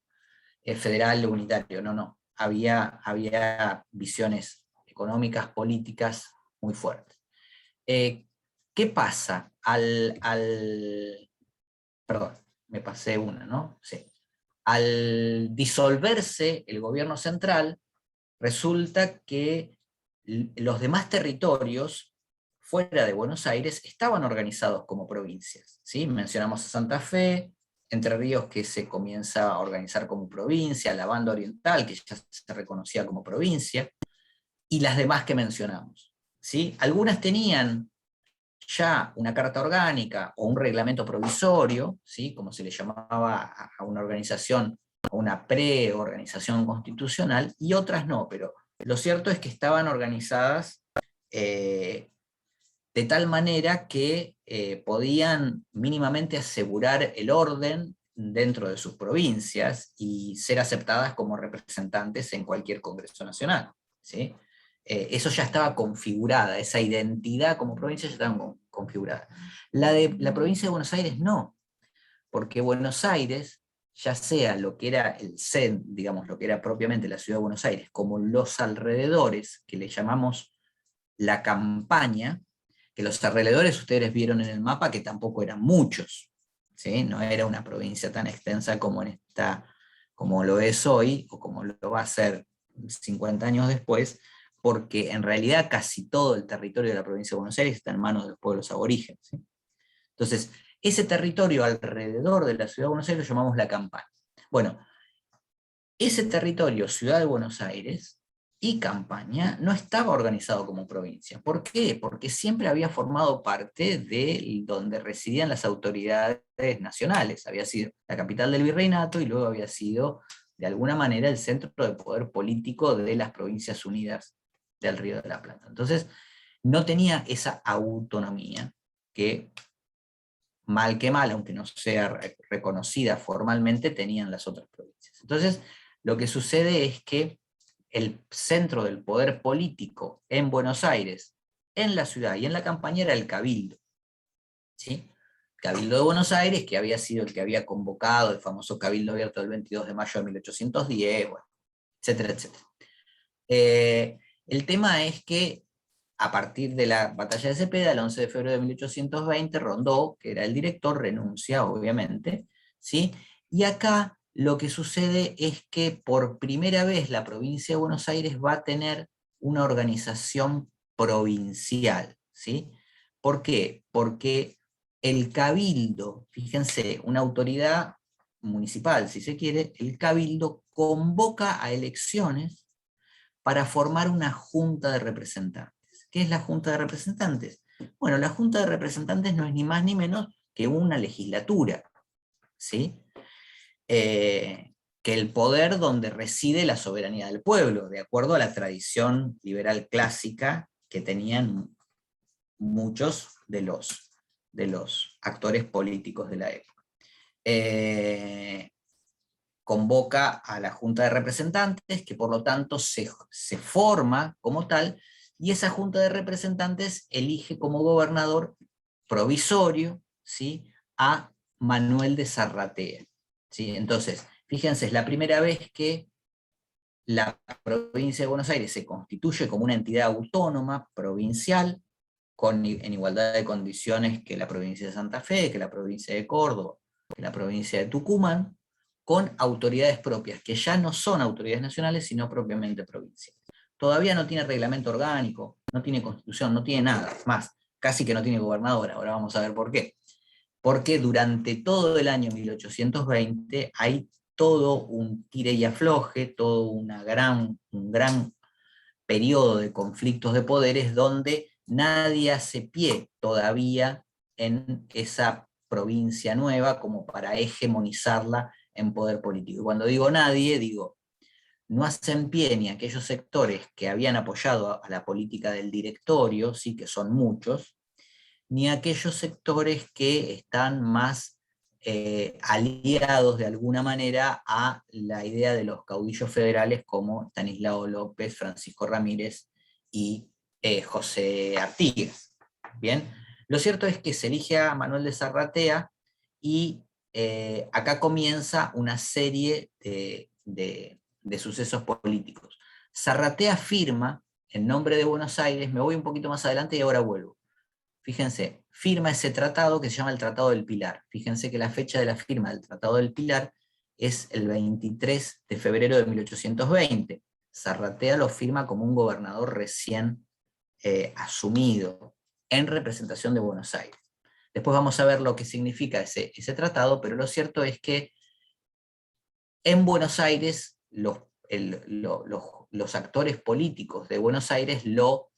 federal o unitario, no. Había visiones económicas, políticas muy fuertes. ¿Qué pasa perdón, me pasé una, ¿no? Sí. Al disolverse el gobierno central, resulta que los demás territorios fuera de Buenos Aires estaban organizados como provincias, ¿sí? Mencionamos a Santa Fe, Entre Ríos, que se comienza a organizar como provincia, la Banda Oriental, que ya se reconocía como provincia, y las demás que mencionamos, ¿sí? Algunas tenían ya una carta orgánica o un reglamento provisorio, ¿sí? Como se le llamaba a una organización, a una preorganización constitucional, y otras no, pero lo cierto es que estaban organizadas de tal manera que podían mínimamente asegurar el orden dentro de sus provincias y ser aceptadas como representantes en cualquier Congreso Nacional, ¿sí? Eso ya estaba configurada, esa identidad como provincia ya estaba configurada. La de la provincia de Buenos Aires no, porque Buenos Aires, ya sea lo que era el CEN, digamos, lo que era propiamente la ciudad de Buenos Aires, como los alrededores, que le llamamos la campaña, que los alrededores ustedes vieron en el mapa que tampoco eran muchos, ¿sí? No era una provincia tan extensa como como lo es hoy, o como lo va a ser 50 años después, porque en realidad casi todo el territorio de la provincia de Buenos Aires está en manos de los pueblos aborígenes, ¿sí? Entonces, ese territorio alrededor de la ciudad de Buenos Aires lo llamamos la campaña. Bueno, ese territorio, ciudad de Buenos Aires y campaña, no estaba organizado como provincia. ¿Por qué? Porque siempre había formado parte de donde residían las autoridades nacionales. Había sido la capital del virreinato y luego había sido, de alguna manera, el centro de poder político de las Provincias Unidas del Río de la Plata. Entonces, no tenía esa autonomía que, mal que mal, aunque no sea reconocida formalmente, tenían las otras provincias. Entonces, lo que sucede es que el centro del poder político en Buenos Aires, en la ciudad y en la campaña era el Cabildo, ¿sí? Cabildo de Buenos Aires, que había sido el que había convocado el famoso Cabildo Abierto del 22 de mayo de 1810, bueno, etcétera, etcétera. El tema es que a partir de la batalla de Cepeda, el 11 de febrero de 1820, Rondó, que era el director, renuncia, obviamente, ¿sí? Y acá lo que sucede es que por primera vez la provincia de Buenos Aires va a tener una organización provincial, ¿sí? ¿Por qué? Porque el Cabildo, fíjense, una autoridad municipal, si se quiere, el Cabildo convoca a elecciones para formar una junta de representantes. ¿Qué es la junta de representantes? Bueno, la junta de representantes no es ni más ni menos que una legislatura, ¿sí? Que el poder donde reside la soberanía del pueblo, de acuerdo a la tradición liberal clásica que tenían muchos de los actores políticos de la época. Convoca a la Junta de Representantes, que por lo tanto se forma como tal, y esa Junta de Representantes elige como gobernador provisorio, ¿sí?, a Manuel de Zarratea, ¿sí? Entonces, fíjense, es la primera vez que la provincia de Buenos Aires se constituye como una entidad autónoma, provincial, en igualdad de condiciones que la provincia de Santa Fe, que la provincia de Córdoba, que la provincia de Tucumán, con autoridades propias, que ya no son autoridades nacionales, sino propiamente provinciales. Todavía no tiene reglamento orgánico, no tiene constitución, no tiene nada, más, casi que no tiene gobernador, ahora vamos a ver por qué. Porque durante todo el año 1820 hay todo un tire y afloje, todo un gran periodo de conflictos de poderes donde nadie hace pie todavía en esa provincia nueva como para hegemonizarla en poder político. Y cuando digo nadie, digo, no hacen pie ni aquellos sectores que habían apoyado a la política del directorio, sí que son muchos, ni aquellos sectores que están más aliados de alguna manera a la idea de los caudillos federales como Estanislao López, Francisco Ramírez y José Artigas. Bien, lo cierto es que se elige a Manuel de Zarratea y acá comienza una serie de sucesos políticos. Zarratea firma en nombre de Buenos Aires, me voy un poquito más adelante y ahora vuelvo. Fíjense, firma ese tratado que se llama el Tratado del Pilar. Fíjense que la fecha de la firma del Tratado del Pilar es el 23 de febrero de 1820. Zarratea lo firma como un gobernador recién asumido en representación de Buenos Aires. Después vamos a ver lo que significa ese tratado, pero lo cierto es que en Buenos Aires los actores políticos de Buenos Aires lo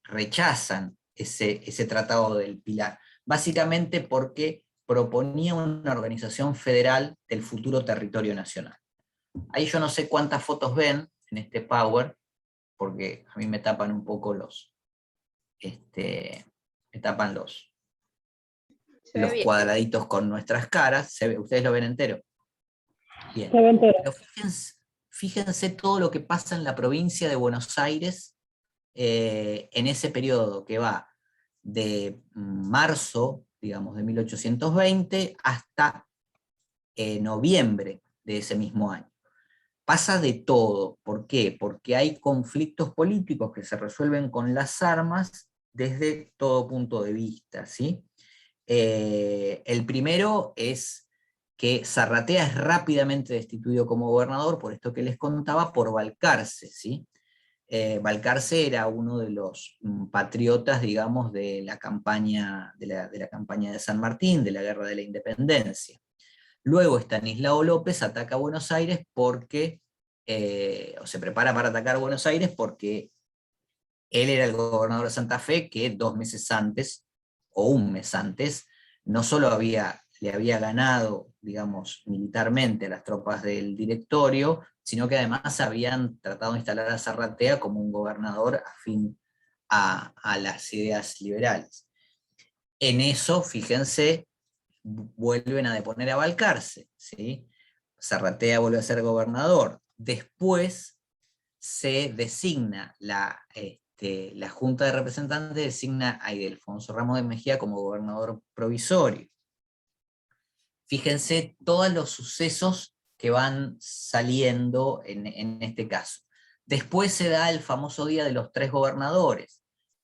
rechazan ese Tratado del Pilar, básicamente porque proponía una organización federal del futuro territorio nacional. Ahí yo no sé cuántas fotos ven en este Power, porque a mí me tapan un poco me tapan los cuadraditos con nuestras caras. ¿Ustedes lo ven entero? Bien. Se ve entero. Pero fíjense todo lo que pasa en la provincia de Buenos Aires en ese periodo que va de marzo, digamos, de 1820 hasta noviembre de ese mismo año. Pasa de todo. ¿Por qué? Porque hay conflictos políticos que se resuelven con las armas desde todo punto de vista, ¿sí? El primero es que Zarratea es rápidamente destituido como gobernador, por esto que les contaba, por Balcarce, ¿sí? Balcarce era uno de los patriotas, digamos, de la campaña de San Martín, de la Guerra de la Independencia. Luego Estanislao López ataca a Buenos Aires porque, o se prepara para atacar Buenos Aires porque él era el gobernador de Santa Fe que 2 meses antes, o un mes antes, no solo le había ganado, digamos, militarmente a las tropas del Directorio, sino que además habían tratado de instalar a Zarratea como un gobernador afín a las ideas liberales. En eso, fíjense, vuelven a deponer a Balcarce, ¿sí? Zarratea vuelve a ser gobernador. Después se designa la Junta de Representantes, designa a Ildefonso Ramos de Mejía como gobernador provisorio. Fíjense todos los sucesos que van saliendo en este caso. Después se da el famoso Día de los 3 gobernadores,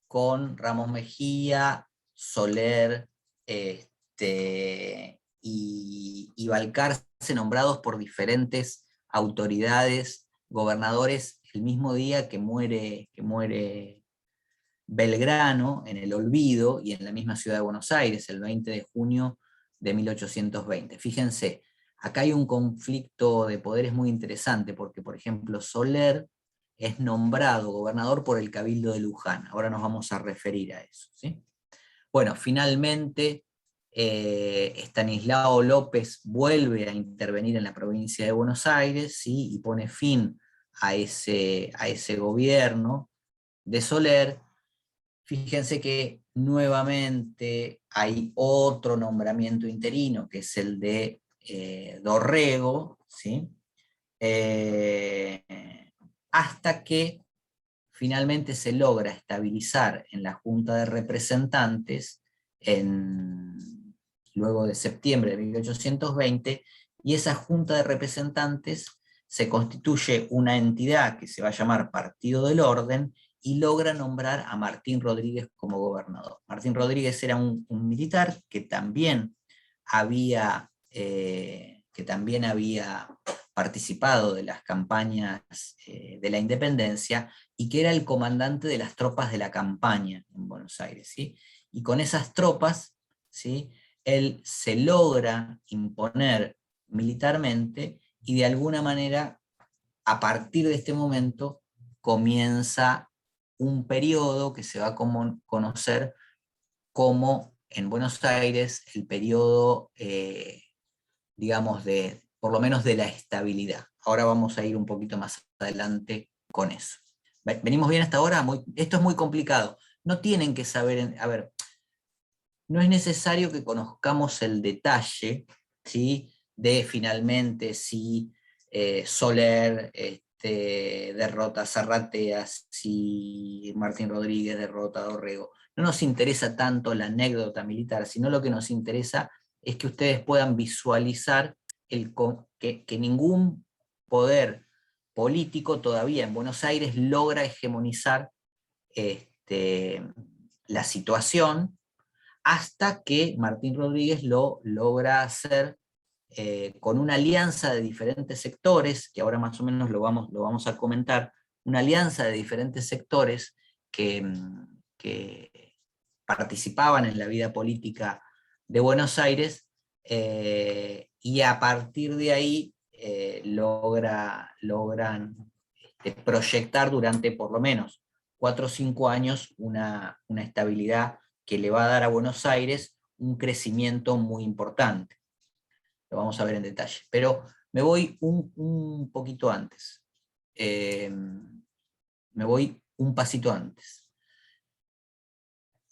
con Ramos Mejía, Soler, y Balcarce nombrados por diferentes autoridades, gobernadores, el mismo día que muere Belgrano, en el olvido, y en la misma ciudad de Buenos Aires, el 20 de junio de 1820. Fíjense, acá hay un conflicto de poderes muy interesante, porque por ejemplo Soler es nombrado gobernador por el Cabildo de Luján. Ahora nos vamos a referir a eso, ¿sí? Bueno, finalmente Estanislao López vuelve a intervenir en la provincia de Buenos Aires, ¿sí? Y pone fin a ese gobierno de Soler. Fíjense que nuevamente hay otro nombramiento interino, que es el de Dorrego, ¿sí? Hasta que finalmente se logra estabilizar en la Junta de Representantes luego de septiembre de 1820, y esa Junta de Representantes se constituye una entidad que se va a llamar Partido del Orden, y logra nombrar a Martín Rodríguez como gobernador. Martín Rodríguez era un militar que también había participado de las campañas de la independencia, y que era el comandante de las tropas de la campaña en Buenos Aires, ¿sí? Y con esas tropas, ¿sí?, él se logra imponer militarmente, y de alguna manera, a partir de este momento, comienza un periodo que se va a conocer como, en Buenos Aires, el periodo, digamos, por lo menos de la estabilidad. Ahora vamos a ir un poquito más adelante con eso. ¿Venimos bien hasta ahora? Esto es muy complicado. No tienen que saber, a ver, no es necesario que conozcamos el detalle, ¿sí?, de finalmente si Soler derrota a Zarratea, si Martín Rodríguez derrota a Dorrego. No nos interesa tanto la anécdota militar, sino lo que nos interesa es que ustedes puedan visualizar que ningún poder político todavía en Buenos Aires logra hegemonizar la situación, hasta que Martín Rodríguez lo logra hacer con una alianza de diferentes sectores, que ahora más o menos lo vamos a comentar, una alianza de diferentes sectores que participaban en la vida política de Buenos Aires, y a partir de ahí logran proyectar durante por lo menos 4 o 5 años una estabilidad que le va a dar a Buenos Aires un crecimiento muy importante. Lo vamos a ver en detalle. Pero me voy un poquito antes. Me voy un pasito antes.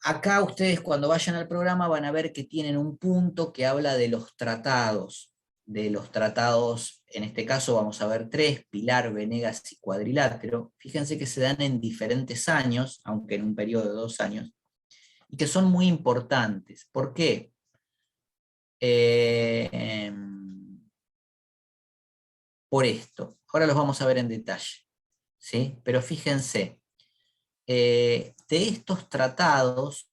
Acá ustedes cuando vayan al programa van a ver que tienen un punto que habla de los tratados. En este caso vamos a ver 3, Pilar, Venegas y Cuadrilátero. Fíjense que se dan en diferentes años, aunque en un periodo de 2 años, y que son muy importantes. ¿Por qué? Por esto. Ahora los vamos a ver en detalle, ¿sí? Pero fíjense, de estos tratados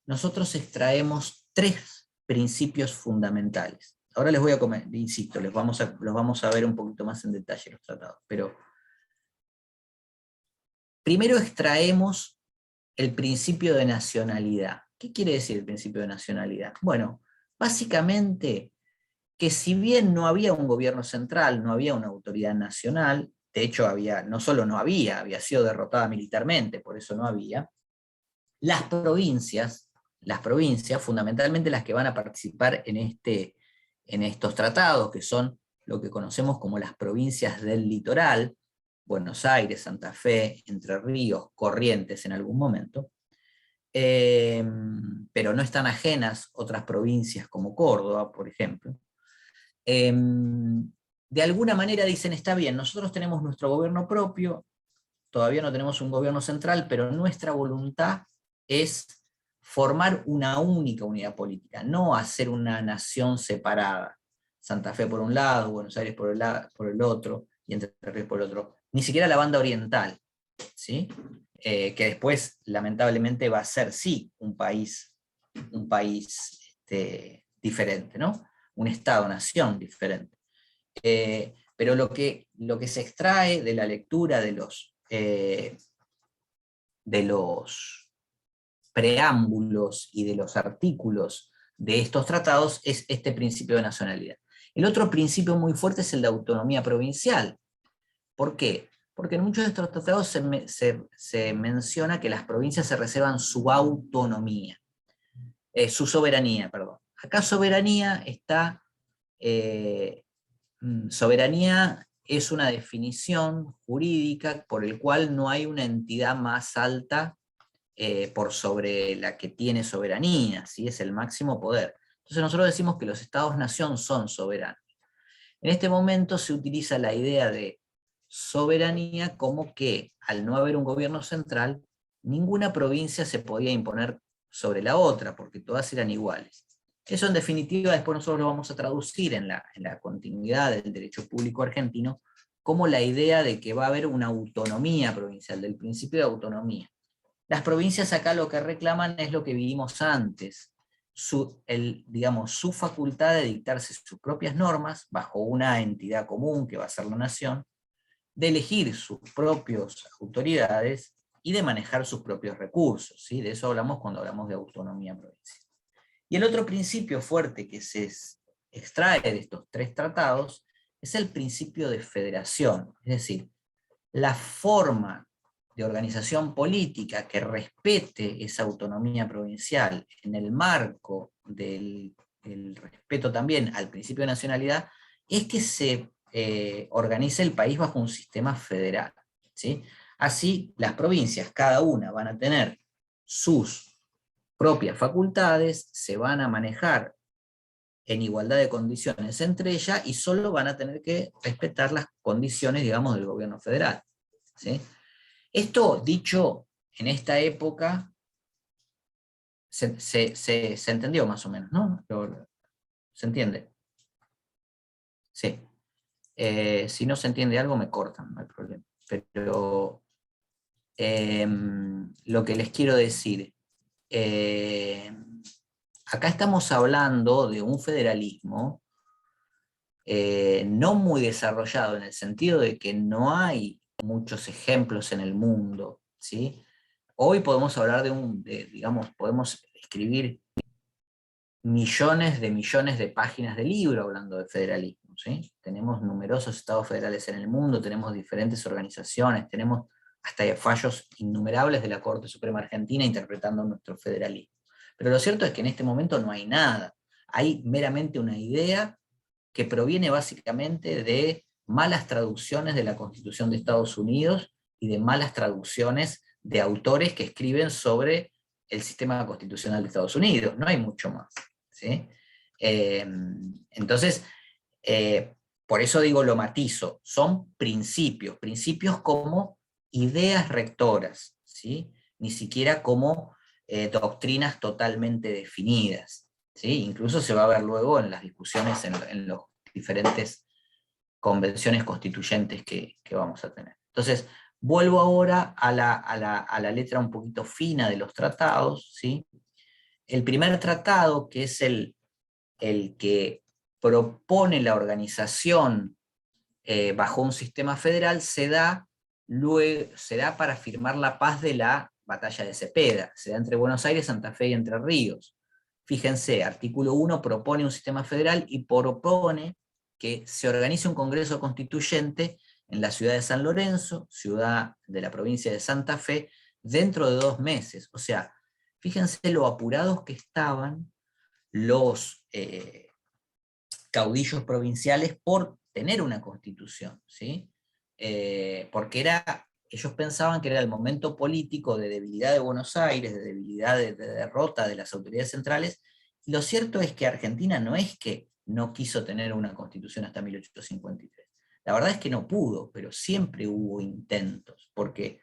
nosotros extraemos 3 principios fundamentales. Ahora les voy a insisto, los vamos a ver un poquito más en detalle los tratados, pero primero extraemos el principio de nacionalidad. ¿Qué quiere decir el principio de nacionalidad? Bueno, básicamente que si bien no había un gobierno central, no había una autoridad nacional, de hecho no solo no había sido derrotada militarmente, por eso no había, las provincias, fundamentalmente las que van a participar en estos tratados, que son lo que conocemos como las provincias del litoral, Buenos Aires, Santa Fe, Entre Ríos, Corrientes en algún momento, pero no están ajenas otras provincias como Córdoba, por ejemplo. De alguna manera dicen, está bien, nosotros tenemos nuestro gobierno propio, todavía no tenemos un gobierno central, pero nuestra voluntad es formar una única unidad política, no hacer una nación separada. Santa Fe por un lado, Buenos Aires por el otro, y Entre Ríos por el otro. Ni siquiera la banda oriental, ¿sí? Que después, lamentablemente, va a ser, sí, un país diferente, ¿no? Un Estado-nación diferente. Pero lo que se extrae de la lectura de los preámbulos y de los artículos de estos tratados es este principio de nacionalidad. El otro principio muy fuerte es el de autonomía provincial. ¿Por qué? Porque en muchos de estos tratados se menciona que las provincias se reservan su autonomía, su soberanía, perdón. Acá soberanía soberanía es una definición jurídica por el cual no hay una entidad más alta por sobre la que tiene soberanía, ¿sí? Es el máximo poder. Entonces nosotros decimos que los estados-nación son soberanos. En este momento se utiliza la idea de soberanía como que, al no haber un gobierno central, ninguna provincia se podía imponer sobre la otra, porque todas eran iguales. Eso en definitiva después nosotros lo vamos a traducir en la continuidad del derecho público argentino como la idea de que va a haber una autonomía provincial, del principio de autonomía. Las provincias acá lo que reclaman es lo que vivimos antes, su facultad de dictarse sus propias normas bajo una entidad común que va a ser la nación, de elegir sus propias autoridades y de manejar sus propios recursos, ¿sí? De eso hablamos cuando hablamos de autonomía provincial. Y el otro principio fuerte que se extrae de estos 3 tratados es el principio de federación, es decir, la forma de organización política que respete esa autonomía provincial en el marco del respeto también al principio de nacionalidad, es que se organice el país bajo un sistema federal, ¿sí? Así, las provincias, cada una, van a tener sus propias facultades, se van a manejar en igualdad de condiciones entre ellas y solo van a tener que respetar las condiciones, digamos, del gobierno federal, ¿sí? Esto, dicho en esta época, se entendió más o menos, ¿no? ¿Se entiende? Sí. Si no se entiende algo, me cortan, no hay problema. Pero lo que les quiero decir, acá estamos hablando de un federalismo no muy desarrollado, en el sentido de que no hay muchos ejemplos en el mundo, ¿sí? Hoy podemos hablar podemos escribir millones de páginas de libro hablando de federalismo, ¿sí? Tenemos numerosos estados federales en el mundo, tenemos diferentes organizaciones, tenemos hasta fallos innumerables de la Corte Suprema Argentina interpretando nuestro federalismo. Pero lo cierto es que en este momento no hay nada, hay meramente una idea que proviene básicamente de malas traducciones de la Constitución de Estados Unidos y de malas traducciones de autores que escriben sobre el sistema constitucional de Estados Unidos, no hay mucho más, ¿sí? Entonces, por eso digo, lo matizo, son principios como ideas rectoras, ¿sí? Ni siquiera como doctrinas totalmente definidas, ¿sí? Incluso se va a ver luego en las discusiones en los diferentes convenciones constituyentes que vamos a tener. Entonces, vuelvo ahora a la letra un poquito fina de los tratados, ¿sí? El primer tratado, que es el que propone la organización bajo un sistema federal, se da para firmar la paz de la batalla de Cepeda, se da entre Buenos Aires, Santa Fe y Entre Ríos. Fíjense, artículo 1 propone un sistema federal y propone que se organice un Congreso Constituyente en la ciudad de San Lorenzo, ciudad de la provincia de Santa Fe, dentro de 2 meses. O sea, fíjense lo apurados que estaban los caudillos provinciales por tener una constitución, ¿sí? Porque ellos pensaban que era el momento político de debilidad de Buenos Aires, de debilidad de derrota de las autoridades centrales, y lo cierto es que Argentina no es que no quiso tener una constitución hasta 1853. La verdad es que no pudo, pero siempre hubo intentos, porque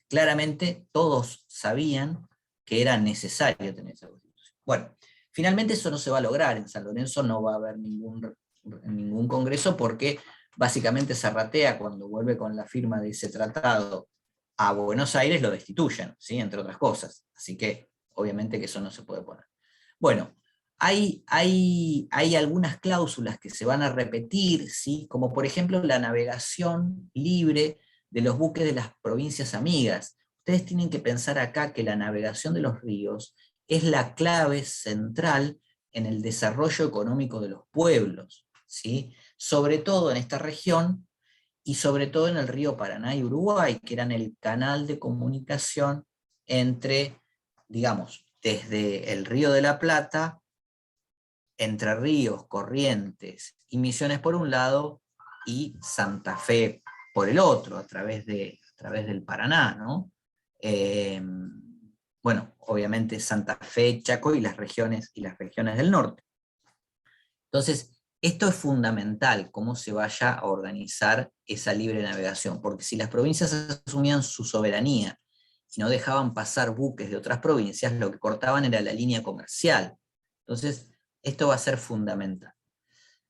claramente todos sabían que era necesario tener esa constitución. Bueno, finalmente eso no se va a lograr, en San Lorenzo no va a haber ningún congreso porque básicamente Zarratea, cuando vuelve con la firma de ese tratado a Buenos Aires, lo destituyen, ¿sí? Entre otras cosas. Así que obviamente que eso no se puede poner. Bueno, hay algunas cláusulas que se van a repetir, ¿sí? Como por ejemplo la navegación libre de los buques de las provincias amigas. Ustedes tienen que pensar acá que la navegación de los ríos es la clave central en el desarrollo económico de los pueblos, ¿sí? Sobre todo en esta región y sobre todo en el río Paraná y Uruguay, que eran el canal de comunicación entre, digamos, desde el Río de la Plata, Entre Ríos, Corrientes y Misiones por un lado, y Santa Fe por el otro, a través del Paraná, ¿no? Bueno, obviamente Santa Fe, Chaco y las regiones del norte. Entonces, esto es fundamental, cómo se vaya a organizar esa libre navegación, porque si las provincias asumían su soberanía y no dejaban pasar buques de otras provincias, lo que cortaban era la línea comercial. Entonces, esto va a ser fundamental.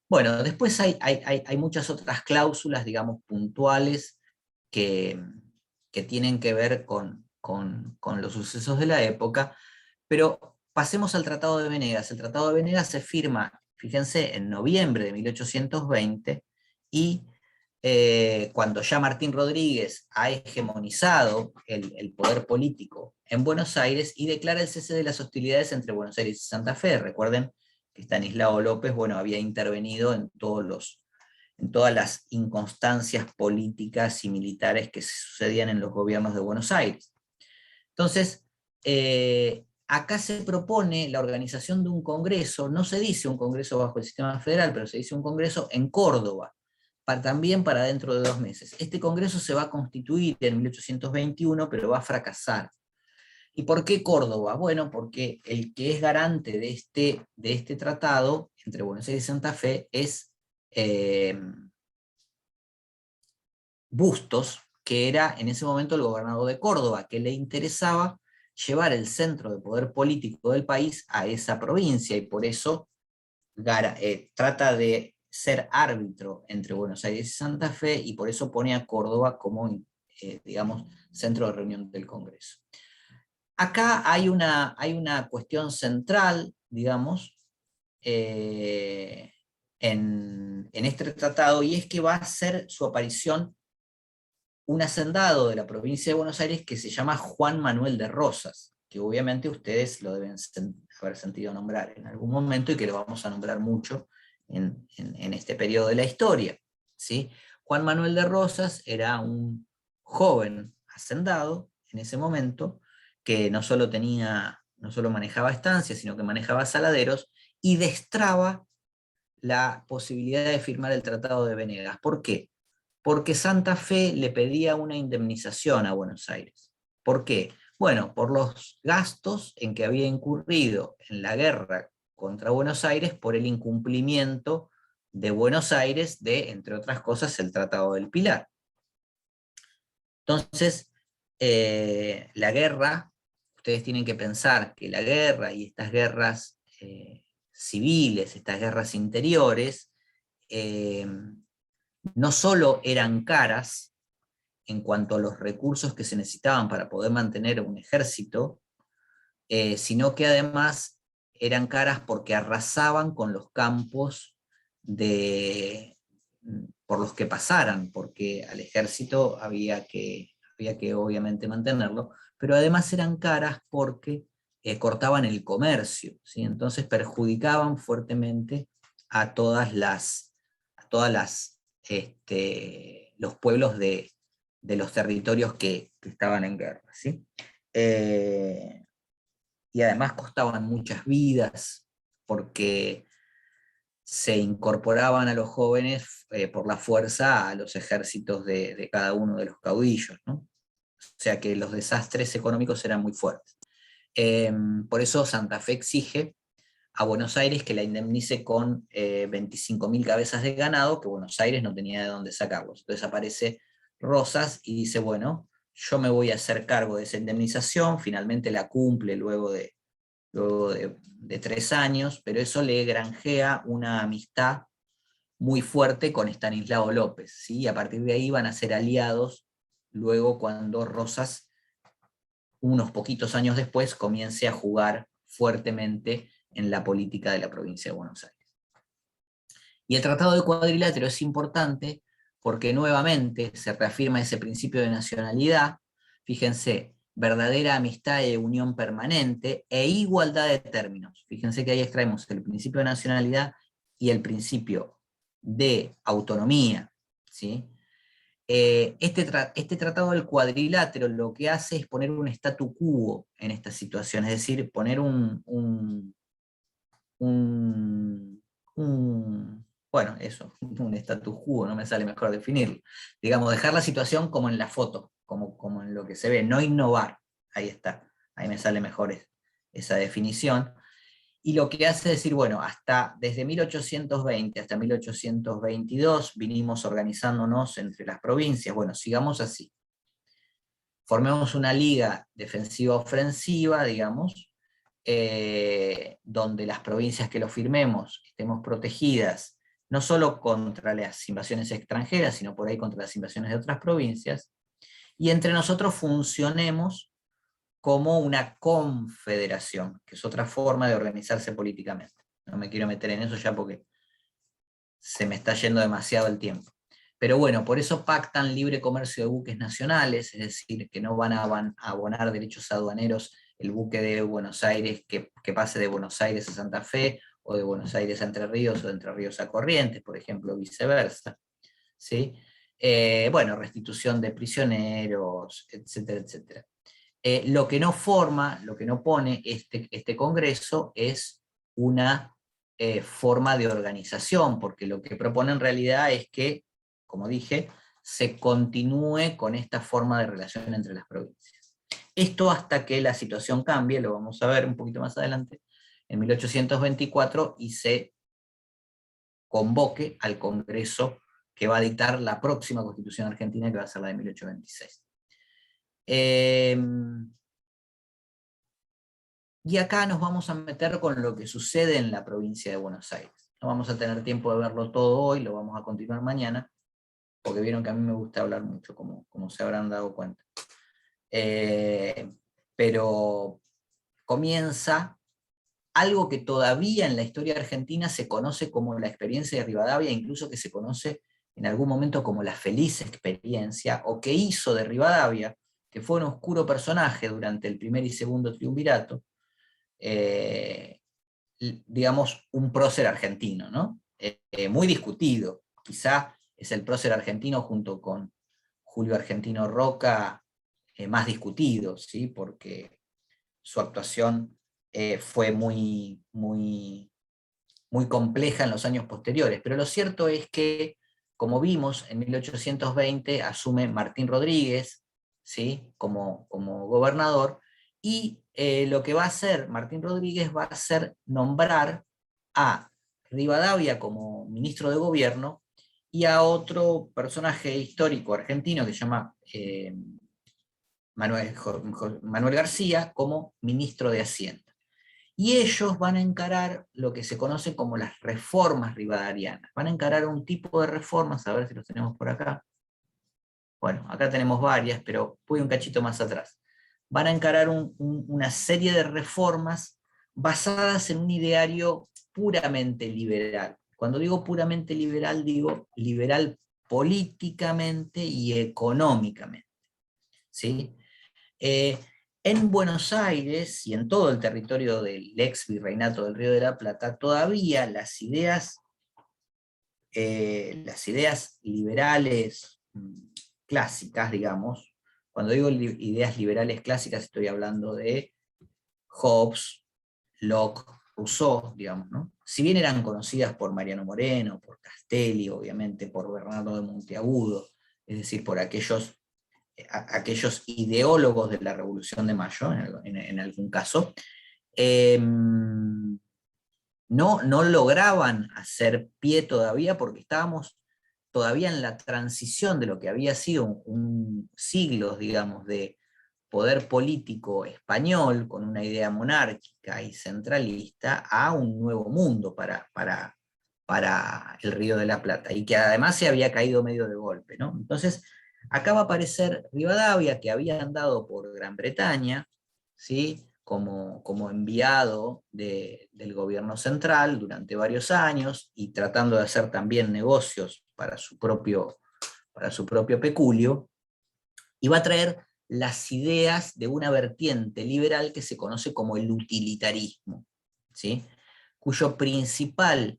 Bueno, después hay muchas otras cláusulas, digamos, puntuales que tienen que ver con los sucesos de la época, pero pasemos al Tratado de Venegas. El Tratado de Venegas se firma, fíjense, en noviembre de 1820, y cuando ya Martín Rodríguez ha hegemonizado el poder político en Buenos Aires y declara el cese de las hostilidades entre Buenos Aires y Santa Fe. Recuerden que Estanislao López, bueno, había intervenido en todas las inconstancias políticas y militares que se sucedían en los gobiernos de Buenos Aires. Entonces, acá se propone la organización de un congreso, no se dice un congreso bajo el sistema federal, pero se dice un congreso en Córdoba, también para dentro de 2 meses. Este congreso se va a constituir en 1821, pero va a fracasar. ¿Y por qué Córdoba? Bueno, porque el que es garante de este tratado entre Buenos Aires y Santa Fe es Bustos, que era en ese momento el gobernador de Córdoba, que le interesaba llevar el centro de poder político del país a esa provincia, y por eso trata de ser árbitro entre Buenos Aires y Santa Fe, y por eso pone a Córdoba como, digamos, centro de reunión del Congreso. Acá hay una cuestión central, digamos, en este tratado, y es que va a ser su aparición un hacendado de la provincia de Buenos Aires que se llama Juan Manuel de Rosas, que obviamente ustedes lo deben haber sentido nombrar en algún momento y que lo vamos a nombrar mucho en este periodo de la historia, ¿sí? Juan Manuel de Rosas era un joven hacendado en ese momento, que no solo manejaba estancias, sino que manejaba saladeros, y destraba la posibilidad de firmar el Tratado de Venegas. ¿Por qué? Porque Santa Fe le pedía una indemnización a Buenos Aires. ¿Por qué? Bueno, por los gastos en que había incurrido en la guerra contra Buenos Aires por el incumplimiento de Buenos Aires de, entre otras cosas, el Tratado del Pilar. Entonces, la guerra, ustedes tienen que pensar que la guerra y estas guerras civiles, estas guerras interiores, no solo eran caras en cuanto a los recursos que se necesitaban para poder mantener un ejército, sino que además eran caras porque arrasaban con los campos por los que pasaran, porque al ejército había que obviamente mantenerlo, pero además eran caras porque cortaban el comercio, ¿sí? Entonces perjudicaban fuertemente a los pueblos de los territorios que estaban en guerra, ¿sí? Y además costaban muchas vidas, porque se incorporaban a los jóvenes por la fuerza a los ejércitos de cada uno de los caudillos, ¿no? O sea que los desastres económicos eran muy fuertes. Por eso Santa Fe exige a Buenos Aires que la indemnice con 25.000 cabezas de ganado, que Buenos Aires no tenía de dónde sacarlos. Entonces aparece Rosas y dice, bueno, yo me voy a hacer cargo de esa indemnización, finalmente la cumple luego de 3 años, pero eso le granjea una amistad muy fuerte con Estanislao López, ¿sí? Y a partir de ahí van a ser aliados luego cuando Rosas, unos poquitos años después, comience a jugar fuertemente en la política de la provincia de Buenos Aires. Y el Tratado de Cuadrilátero es importante porque nuevamente se reafirma ese principio de nacionalidad. Fíjense, verdadera amistad e unión permanente e igualdad de términos. Fíjense que ahí extraemos el principio de nacionalidad y el principio de autonomía, ¿sí? Este Tratado del Cuadrilátero lo que hace es poner un statu quo en esta situación, es decir, poner un status quo, no me sale mejor definirlo. Digamos, dejar la situación como en la foto, como en lo que se ve, no innovar. Ahí está, ahí me sale mejor esa definición. Y lo que hace es decir, bueno, desde 1820 hasta 1822 vinimos organizándonos entre las provincias, bueno, sigamos así. Formemos una liga defensiva-ofensiva, digamos, donde las provincias que lo firmemos estemos protegidas, no solo contra las invasiones extranjeras, sino por ahí contra las invasiones de otras provincias, y entre nosotros funcionemos como una confederación, que es otra forma de organizarse políticamente. No me quiero meter en eso ya porque se me está yendo demasiado el tiempo. Pero bueno, por eso pactan libre comercio de buques nacionales, es decir, que no van a abonar derechos aduaneros el buque de Buenos Aires que pase de Buenos Aires a Santa Fe, o de Buenos Aires a Entre Ríos, o de Entre Ríos a Corrientes, por ejemplo, viceversa, ¿sí? Bueno, restitución de prisioneros, etcétera, etcétera. Lo que no pone este Congreso es una forma de organización, porque lo que propone en realidad es que, como dije, se continúe con esta forma de relación entre las provincias. Esto hasta que la situación cambie, lo vamos a ver un poquito más adelante, en 1824, y se convoque al Congreso que va a dictar la próxima Constitución Argentina, que va a ser la de 1826. Y acá nos vamos a meter con lo que sucede en la provincia de Buenos Aires. No vamos a tener tiempo de verlo todo hoy, lo vamos a continuar mañana, porque vieron que a mí me gusta hablar mucho, como se habrán dado cuenta. Pero comienza algo que todavía en la historia argentina se conoce como la experiencia de Rivadavia, incluso que se conoce en algún momento como la feliz experiencia, o que hizo de Rivadavia, que fue un oscuro personaje durante el primer y segundo triunvirato, digamos, un prócer argentino, ¿no? muy discutido. Quizá es el prócer argentino junto con Julio Argentino Roca más discutido, ¿sí? Porque su actuación fue muy, muy, muy compleja en los años posteriores. Pero lo cierto es que, como vimos, en 1820 asume Martín Rodríguez, ¿sí? como gobernador, y lo que va a hacer Martín Rodríguez va a ser nombrar a Rivadavia como ministro de gobierno y a otro personaje histórico argentino que se llama Manuel García como ministro de Hacienda. Y ellos van a encarar lo que se conoce como las reformas rivadarianas. Van a encarar un tipo de reformas, a ver si los tenemos por acá. Bueno, acá tenemos varias, pero voy un cachito más atrás. Van a encarar una serie de reformas basadas en un ideario puramente liberal. Cuando digo puramente liberal, digo liberal políticamente y económicamente, ¿sí? En Buenos Aires y en todo el territorio del ex virreinato del Río de la Plata, todavía las ideas liberales clásicas, digamos, cuando digo ideas liberales clásicas estoy hablando de Hobbes, Locke, Rousseau, digamos, ¿no? Si bien eran conocidas por Mariano Moreno, por Castelli, obviamente por Bernardo de Monteagudo, es decir, por aquellos ideólogos de la Revolución de Mayo, en algún caso, no lograban hacer pie todavía porque estábamos todavía en la transición de lo que había sido un siglo, digamos, de poder político español con una idea monárquica y centralista a un nuevo mundo para el Río de la Plata, y que además se había caído medio de golpe, ¿no? Entonces, acá va a aparecer Rivadavia, que había andado por Gran Bretaña, ¿sí? como enviado del gobierno central durante varios años, y tratando de hacer también negocios para su propio peculio, y va a traer las ideas de una vertiente liberal que se conoce como el utilitarismo, ¿sí? Cuyo principal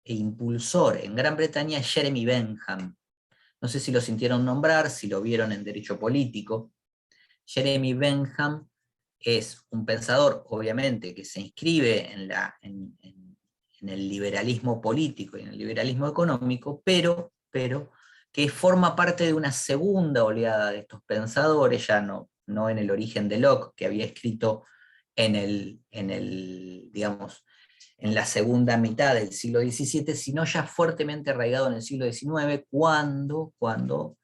e impulsor en Gran Bretaña es Jeremy Bentham. No sé si lo sintieron nombrar, si lo vieron en Derecho Político. Jeremy Bentham es un pensador, obviamente, que se inscribe en el liberalismo político y en el liberalismo económico, pero que forma parte de una segunda oleada de estos pensadores, ya no en el origen de Locke, que había escrito digamos, en la segunda mitad del siglo XVII, sino ya fuertemente arraigado en el siglo XIX, cuando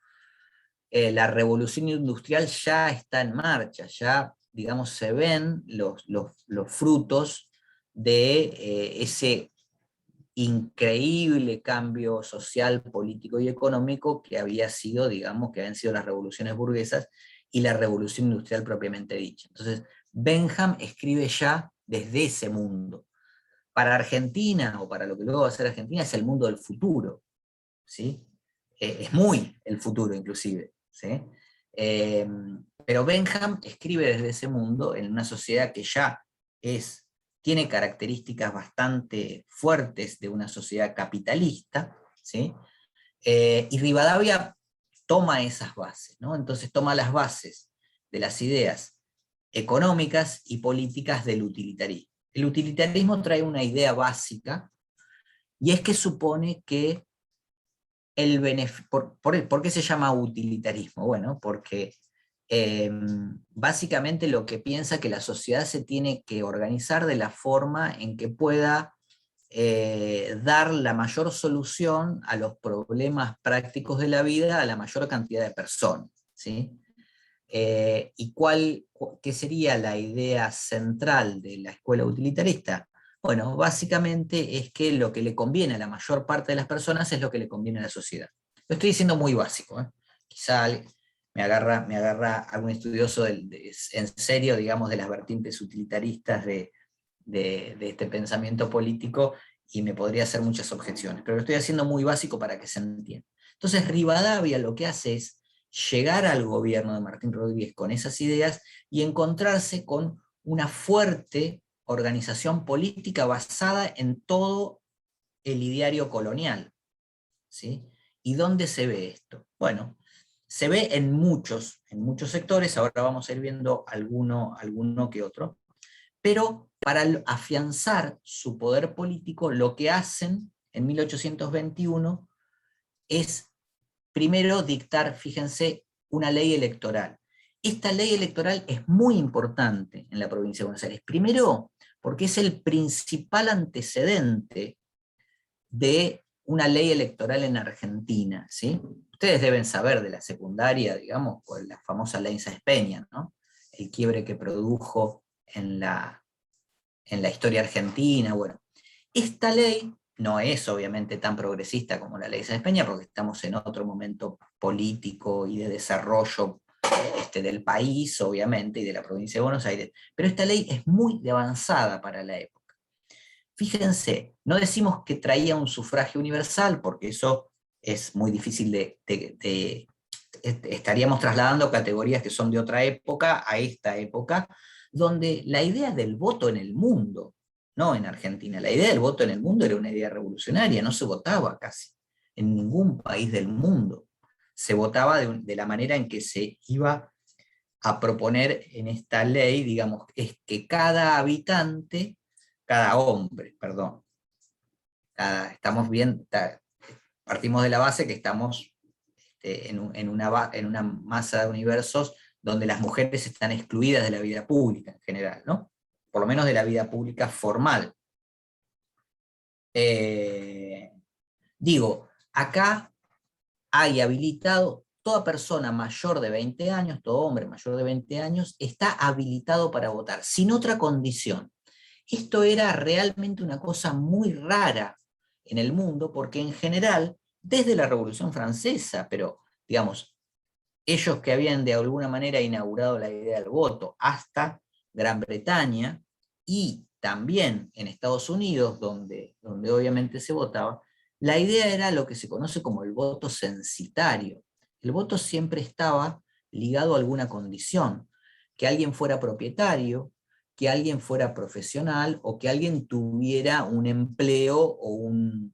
la revolución industrial ya está en marcha, ya, digamos, se ven los frutos de ese increíble cambio social, político y económico que había sido, digamos, que habían sido las revoluciones burguesas y la revolución industrial propiamente dicha. Entonces, Bentham escribe ya desde ese mundo. Para Argentina, o para lo que luego va a ser Argentina, es el mundo del futuro, ¿sí? Es muy el futuro, inclusive, ¿sí? Pero Bentham escribe desde ese mundo en una sociedad que ya tiene características bastante fuertes de una sociedad capitalista, ¿sí? Y Rivadavia toma esas bases, ¿no? Entonces toma las bases de las ideas económicas y políticas del utilitarismo. El utilitarismo trae una idea básica, y es que supone que ¿por qué se llama utilitarismo? Bueno, porque básicamente lo que piensa que la sociedad se tiene que organizar de la forma en que pueda dar la mayor solución a los problemas prácticos de la vida a la mayor cantidad de personas, ¿sí? ¿Y qué sería la idea central de la escuela utilitarista? Bueno, básicamente es que lo que le conviene a la mayor parte de las personas es lo que le conviene a la sociedad. Lo estoy diciendo muy básico, ¿eh? Quizá me agarra algún estudioso en serio, digamos, de las vertientes utilitaristas de este pensamiento político, y me podría hacer muchas objeciones, pero lo estoy haciendo muy básico para que se entienda. Entonces Rivadavia lo que hace es llegar al gobierno de Martín Rodríguez con esas ideas y encontrarse con una fuerte organización política basada en todo el ideario colonial, ¿sí? ¿Y dónde se ve esto? Bueno, se ve en muchos sectores, ahora vamos a ir viendo alguno que otro, pero para afianzar su poder político, lo que hacen en 1821 es primero dictar, fíjense, una ley electoral. Esta ley electoral es muy importante en la provincia de Buenos Aires. Primero, porque es el principal antecedente de una ley electoral en Argentina, ¿sí? Ustedes deben saber de la secundaria, digamos, por la famosa ley Sáenz-Peña, ¿no? El quiebre que produjo en la historia argentina. Bueno, esta ley no es obviamente tan progresista como la ley Sáenz-Peña, porque estamos en otro momento político y de desarrollo del país, obviamente, y de la provincia de Buenos Aires, pero esta ley es muy avanzada para la época. Fíjense, no decimos que traía un sufragio universal, porque eso es muy difícil estaríamos trasladando categorías que son de otra época a esta época, donde la idea del voto en el mundo, no en Argentina, la idea del voto en el mundo era una idea revolucionaria, no se votaba casi en ningún país del mundo. Se votaba de la manera en que se iba a proponer en esta ley, digamos, es que cada habitante, cada hombre, perdón, partimos de la base que estamos en una masa de universos donde las mujeres están excluidas de la vida pública en general, ¿no? Por lo menos de la vida pública formal. Digo, acá hay habilitado, toda persona mayor de 20 años, todo hombre mayor de 20 años, está habilitado para votar, sin otra condición. Esto era realmente una cosa muy rara en el mundo, porque en general, desde la Revolución Francesa, pero digamos, ellos que habían de alguna manera inaugurado la idea del voto, hasta Gran Bretaña, y también en Estados Unidos, donde obviamente se votaba, la idea era lo que se conoce como el voto censitario. El voto siempre estaba ligado a alguna condición, que alguien fuera propietario, que alguien fuera profesional, o que alguien tuviera un empleo o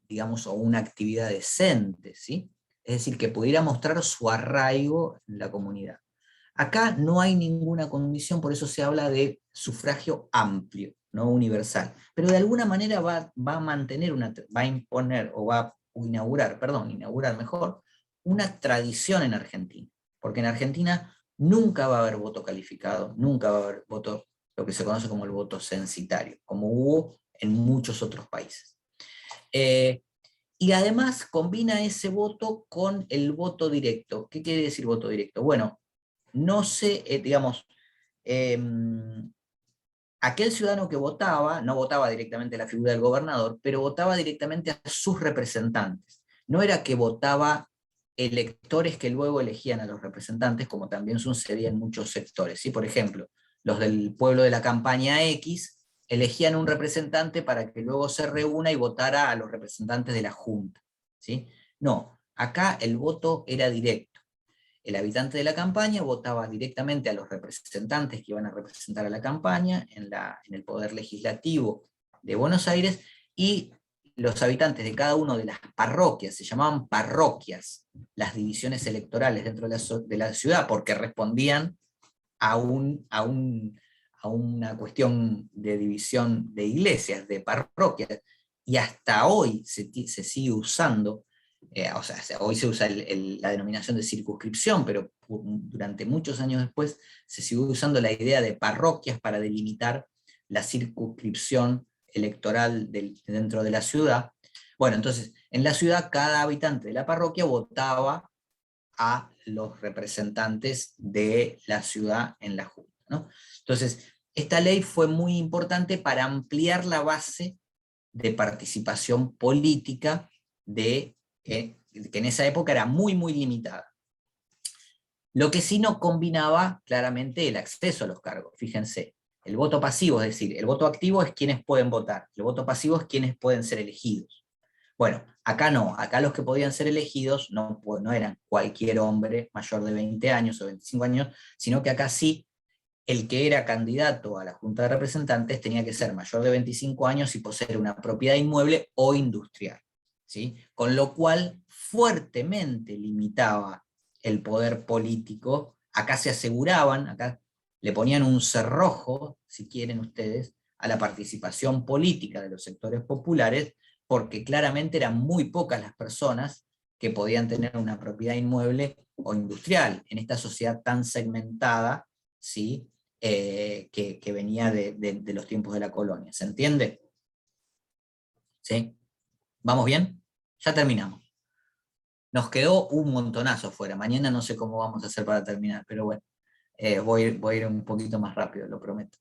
digamos, o una actividad decente, ¿sí? Es decir, que pudiera mostrar su arraigo en la comunidad. Acá no hay ninguna condición, por eso se habla de sufragio amplio, no universal. Pero de alguna manera va a mantener, va a imponer, o va a inaugurar mejor, una tradición en Argentina. Porque en Argentina nunca va a haber voto calificado, nunca va a haber voto, lo que se conoce como el voto censitario, como hubo en muchos otros países. Y además combina ese voto con el voto directo. ¿Qué quiere decir voto directo? Bueno, no sé, digamos, aquel ciudadano que votaba, no votaba directamente a la figura del gobernador, pero votaba directamente a sus representantes. No era que votaba electores que luego elegían a los representantes, como también sucedía en muchos sectores, ¿sí? Por ejemplo, los del pueblo de la campaña X elegían un representante para que luego se reúna y votara a los representantes de la Junta, ¿sí? No, acá el voto era directo. El habitante de la campaña votaba directamente a los representantes que iban a representar a la campaña en el Poder Legislativo de Buenos Aires, y los habitantes de cada una de las parroquias, se llamaban parroquias, las divisiones electorales dentro de la ciudad, porque respondían a una cuestión de división de iglesias, de parroquias, y hasta hoy se sigue usando, o sea, hoy se usa la denominación de circunscripción, pero durante muchos años después se siguió usando la idea de parroquias para delimitar la circunscripción electoral dentro de la ciudad. Bueno, entonces, en la ciudad cada habitante de la parroquia votaba a los representantes de la ciudad en la Junta, ¿no? Entonces, esta ley fue muy importante para ampliar la base de participación política que en esa época era muy, muy limitada. Lo que sí no combinaba claramente el acceso a los cargos. Fíjense, el voto pasivo, es decir, el voto activo es quienes pueden votar, el voto pasivo es quienes pueden ser elegidos. Bueno, acá no, acá los que podían ser elegidos no eran cualquier hombre mayor de 20 años o 25 años, sino que acá sí el que era candidato a la Junta de Representantes tenía que ser mayor de 25 años y poseer una propiedad inmueble o industrial, ¿sí? Con lo cual fuertemente limitaba el poder político. Acá se aseguraban, acá le ponían un cerrojo, si quieren ustedes, a la participación política de los sectores populares, porque claramente eran muy pocas las personas que podían tener una propiedad inmueble o industrial en esta sociedad tan segmentada, ¿sí? Que venía de los tiempos de la colonia. ¿Se entiende? ¿Sí? ¿Vamos bien? Ya terminamos. Nos quedó un montonazo fuera. Mañana no sé cómo vamos a hacer para terminar, pero bueno, voy a ir un poquito más rápido, lo prometo.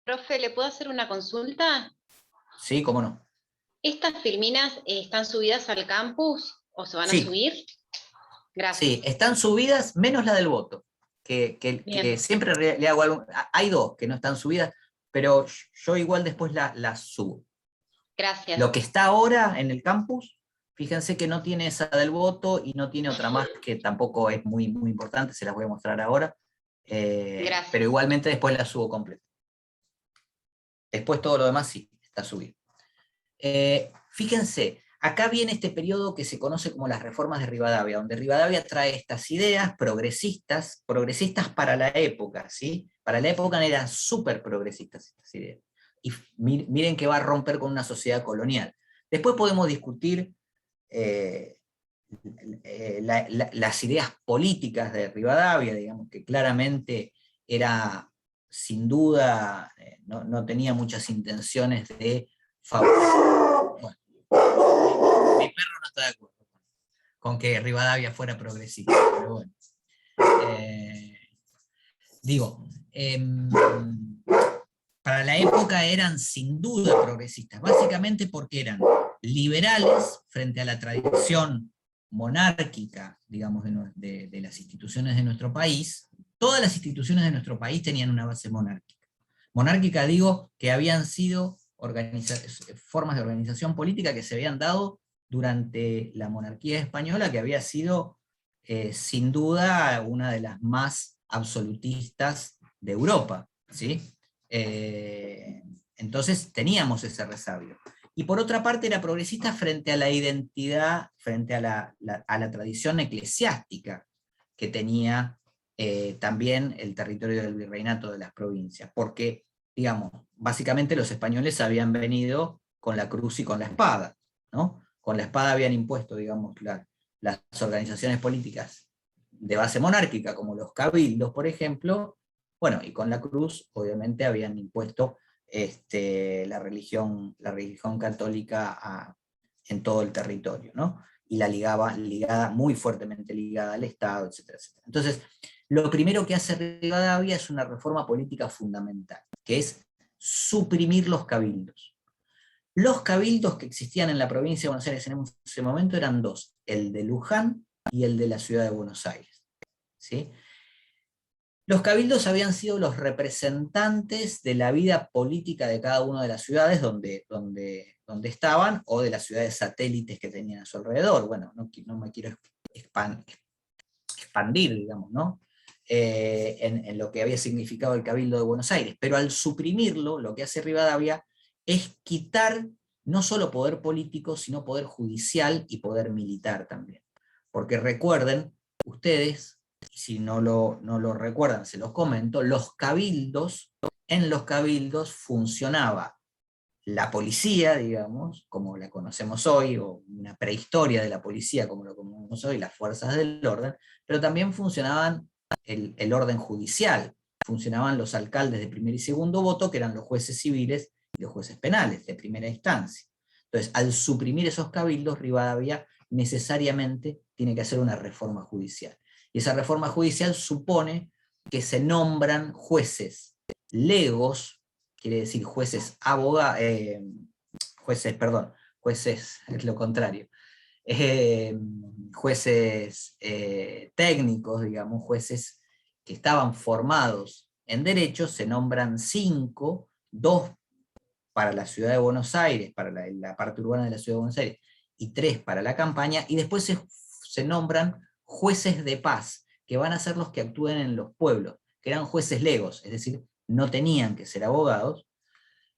Profe, ¿le puedo hacer una consulta? Sí, cómo no. ¿Estas filminas están subidas al campus o se van a Sí. subir? Gracias. Sí, están subidas, menos la del voto, que Bien. siempre le hago algo. Hay dos que no están subidas, pero yo igual después las subo. Gracias. Lo que está ahora en el campus, fíjense que no tiene esa del voto y no tiene otra más que tampoco es muy, muy importante, se las voy a mostrar ahora. Gracias. Pero igualmente después la subo completa. Después todo lo demás sí, está subido. Fíjense, acá viene este periodo que se conoce como las reformas de Rivadavia, donde Rivadavia trae estas ideas progresistas para la época, ¿sí? Para la época eran súper progresistas estas ideas. Y miren que va a romper con una sociedad colonial. Después podemos discutir las ideas políticas de Rivadavia, digamos que claramente era, sin duda, no tenía muchas intenciones de favorecer. Bueno, mi perro no está de acuerdo con que Rivadavia fuera progresista, pero bueno. Para la época eran sin duda progresistas, básicamente porque eran liberales frente a la tradición monárquica, digamos, de las instituciones de nuestro país. Todas las instituciones de nuestro país tenían una base monárquica. Monárquica, digo, que habían sido formas de organización política que se habían dado durante la monarquía española, que había sido, sin duda, una de las más absolutistas de Europa, ¿sí? Entonces teníamos ese resabio. Y por otra parte era progresista frente a la identidad, frente a la tradición eclesiástica que tenía también el territorio del virreinato de las provincias, porque, digamos, básicamente los españoles habían venido con la cruz y con la espada, ¿no? Con la espada habían impuesto, digamos, las organizaciones políticas de base monárquica, como los cabildos, por ejemplo, bueno, y con la cruz, obviamente, habían impuesto la religión católica en todo el territorio, ¿no? Y la ligada, muy fuertemente ligada al Estado, etcétera, etcétera. Entonces, lo primero que hace Rivadavia es una reforma política fundamental, que es suprimir los cabildos. Los cabildos que existían en la provincia de Buenos Aires en ese momento eran dos, el de Luján y el de la ciudad de Buenos Aires, ¿sí? Los cabildos habían sido los representantes de la vida política de cada una de las ciudades donde estaban, o de las ciudades satélites que tenían a su alrededor. Bueno, no me quiero expandir, digamos, ¿no? En lo que había significado el Cabildo de Buenos Aires, pero al suprimirlo, lo que hace Rivadavia es quitar no solo poder político, sino poder judicial y poder militar también. Porque recuerden, ustedes, si no lo recuerdan, se los comento, en los cabildos funcionaba la policía, digamos, como la conocemos hoy, o una prehistoria de la policía como lo conocemos hoy, las fuerzas del orden, pero también funcionaban el orden judicial, funcionaban los alcaldes de primer y segundo voto, que eran los jueces civiles y los jueces penales de primera instancia. Entonces, al suprimir esos cabildos, Rivadavia necesariamente tiene que hacer una reforma judicial. Y esa reforma judicial supone que se nombran jueces legos, quiere decir jueces jueces es lo contrario, jueces técnicos, digamos, jueces que estaban formados en derecho, se nombran 5, 2 para la ciudad de Buenos Aires, para la parte urbana de la ciudad de Buenos Aires, y 3 para la campaña, y después se se nombran jueces de paz, que van a ser los que actúen en los pueblos, que eran jueces legos, es decir, no tenían que ser abogados,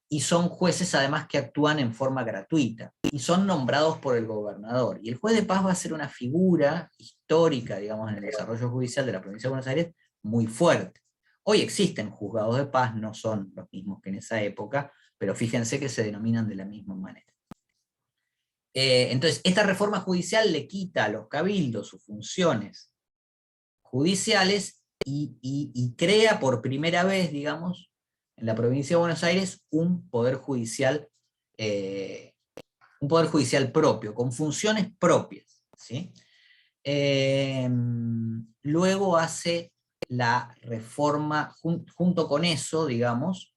y son jueces además que actúan en forma gratuita, y son nombrados por el gobernador. Y el juez de paz va a ser una figura histórica, digamos, en el desarrollo judicial de la provincia de Buenos Aires, muy fuerte. Hoy existen juzgados de paz, no son los mismos que en esa época, pero fíjense que se denominan de la misma manera. Entonces, esta reforma judicial le quita a los cabildos sus funciones judiciales y crea por primera vez, digamos, en la provincia de Buenos Aires un poder judicial propio, con funciones propias, ¿sí? Luego hace la reforma, junto con eso, digamos,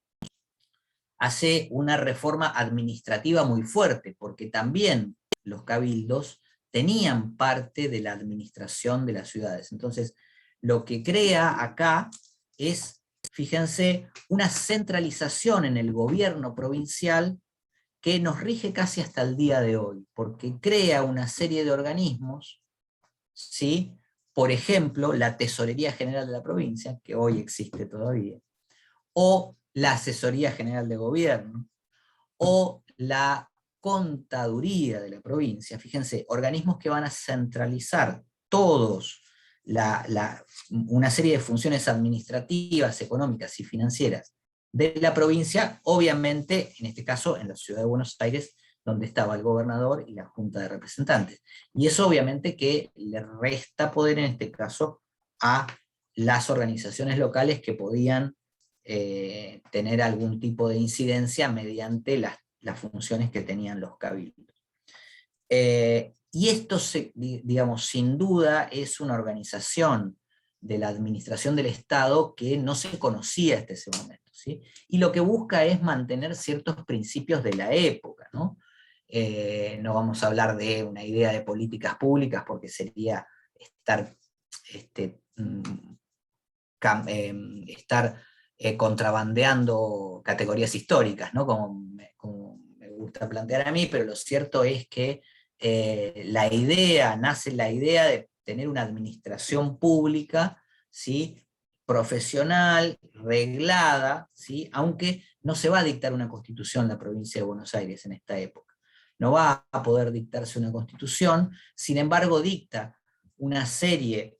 hace una reforma administrativa muy fuerte, porque también los cabildos tenían parte de la administración de las ciudades. Entonces, lo que crea acá es, fíjense, una centralización en el gobierno provincial que nos rige casi hasta el día de hoy, porque crea una serie de organismos, ¿sí? Por ejemplo, la Tesorería General de la provincia, que hoy existe todavía, o la Asesoría General de Gobierno, o la Contaduría de la provincia. Fíjense, organismos que van a centralizar todos una serie de funciones administrativas, económicas y financieras de la provincia, obviamente, en este caso, en la ciudad de Buenos Aires, donde estaba el gobernador y la Junta de Representantes. Y eso obviamente que le resta poder, en este caso, a las organizaciones locales que podían tener algún tipo de incidencia mediante las funciones que tenían los cabildos. Y esto, digamos, sin duda es una organización de la administración del Estado que no se conocía hasta ese momento, ¿sí? Y lo que busca es mantener ciertos principios de la época, ¿no? No vamos a hablar de una idea de políticas públicas porque sería estar contrabandeando categorías históricas, ¿no? Como me gusta plantear a mí, pero lo cierto es que nace la idea de tener una administración pública, ¿sí? Profesional, reglada, ¿sí? Aunque no se va a dictar una constitución en la provincia de Buenos Aires en esta época. No va a poder dictarse una constitución, sin embargo dicta una serie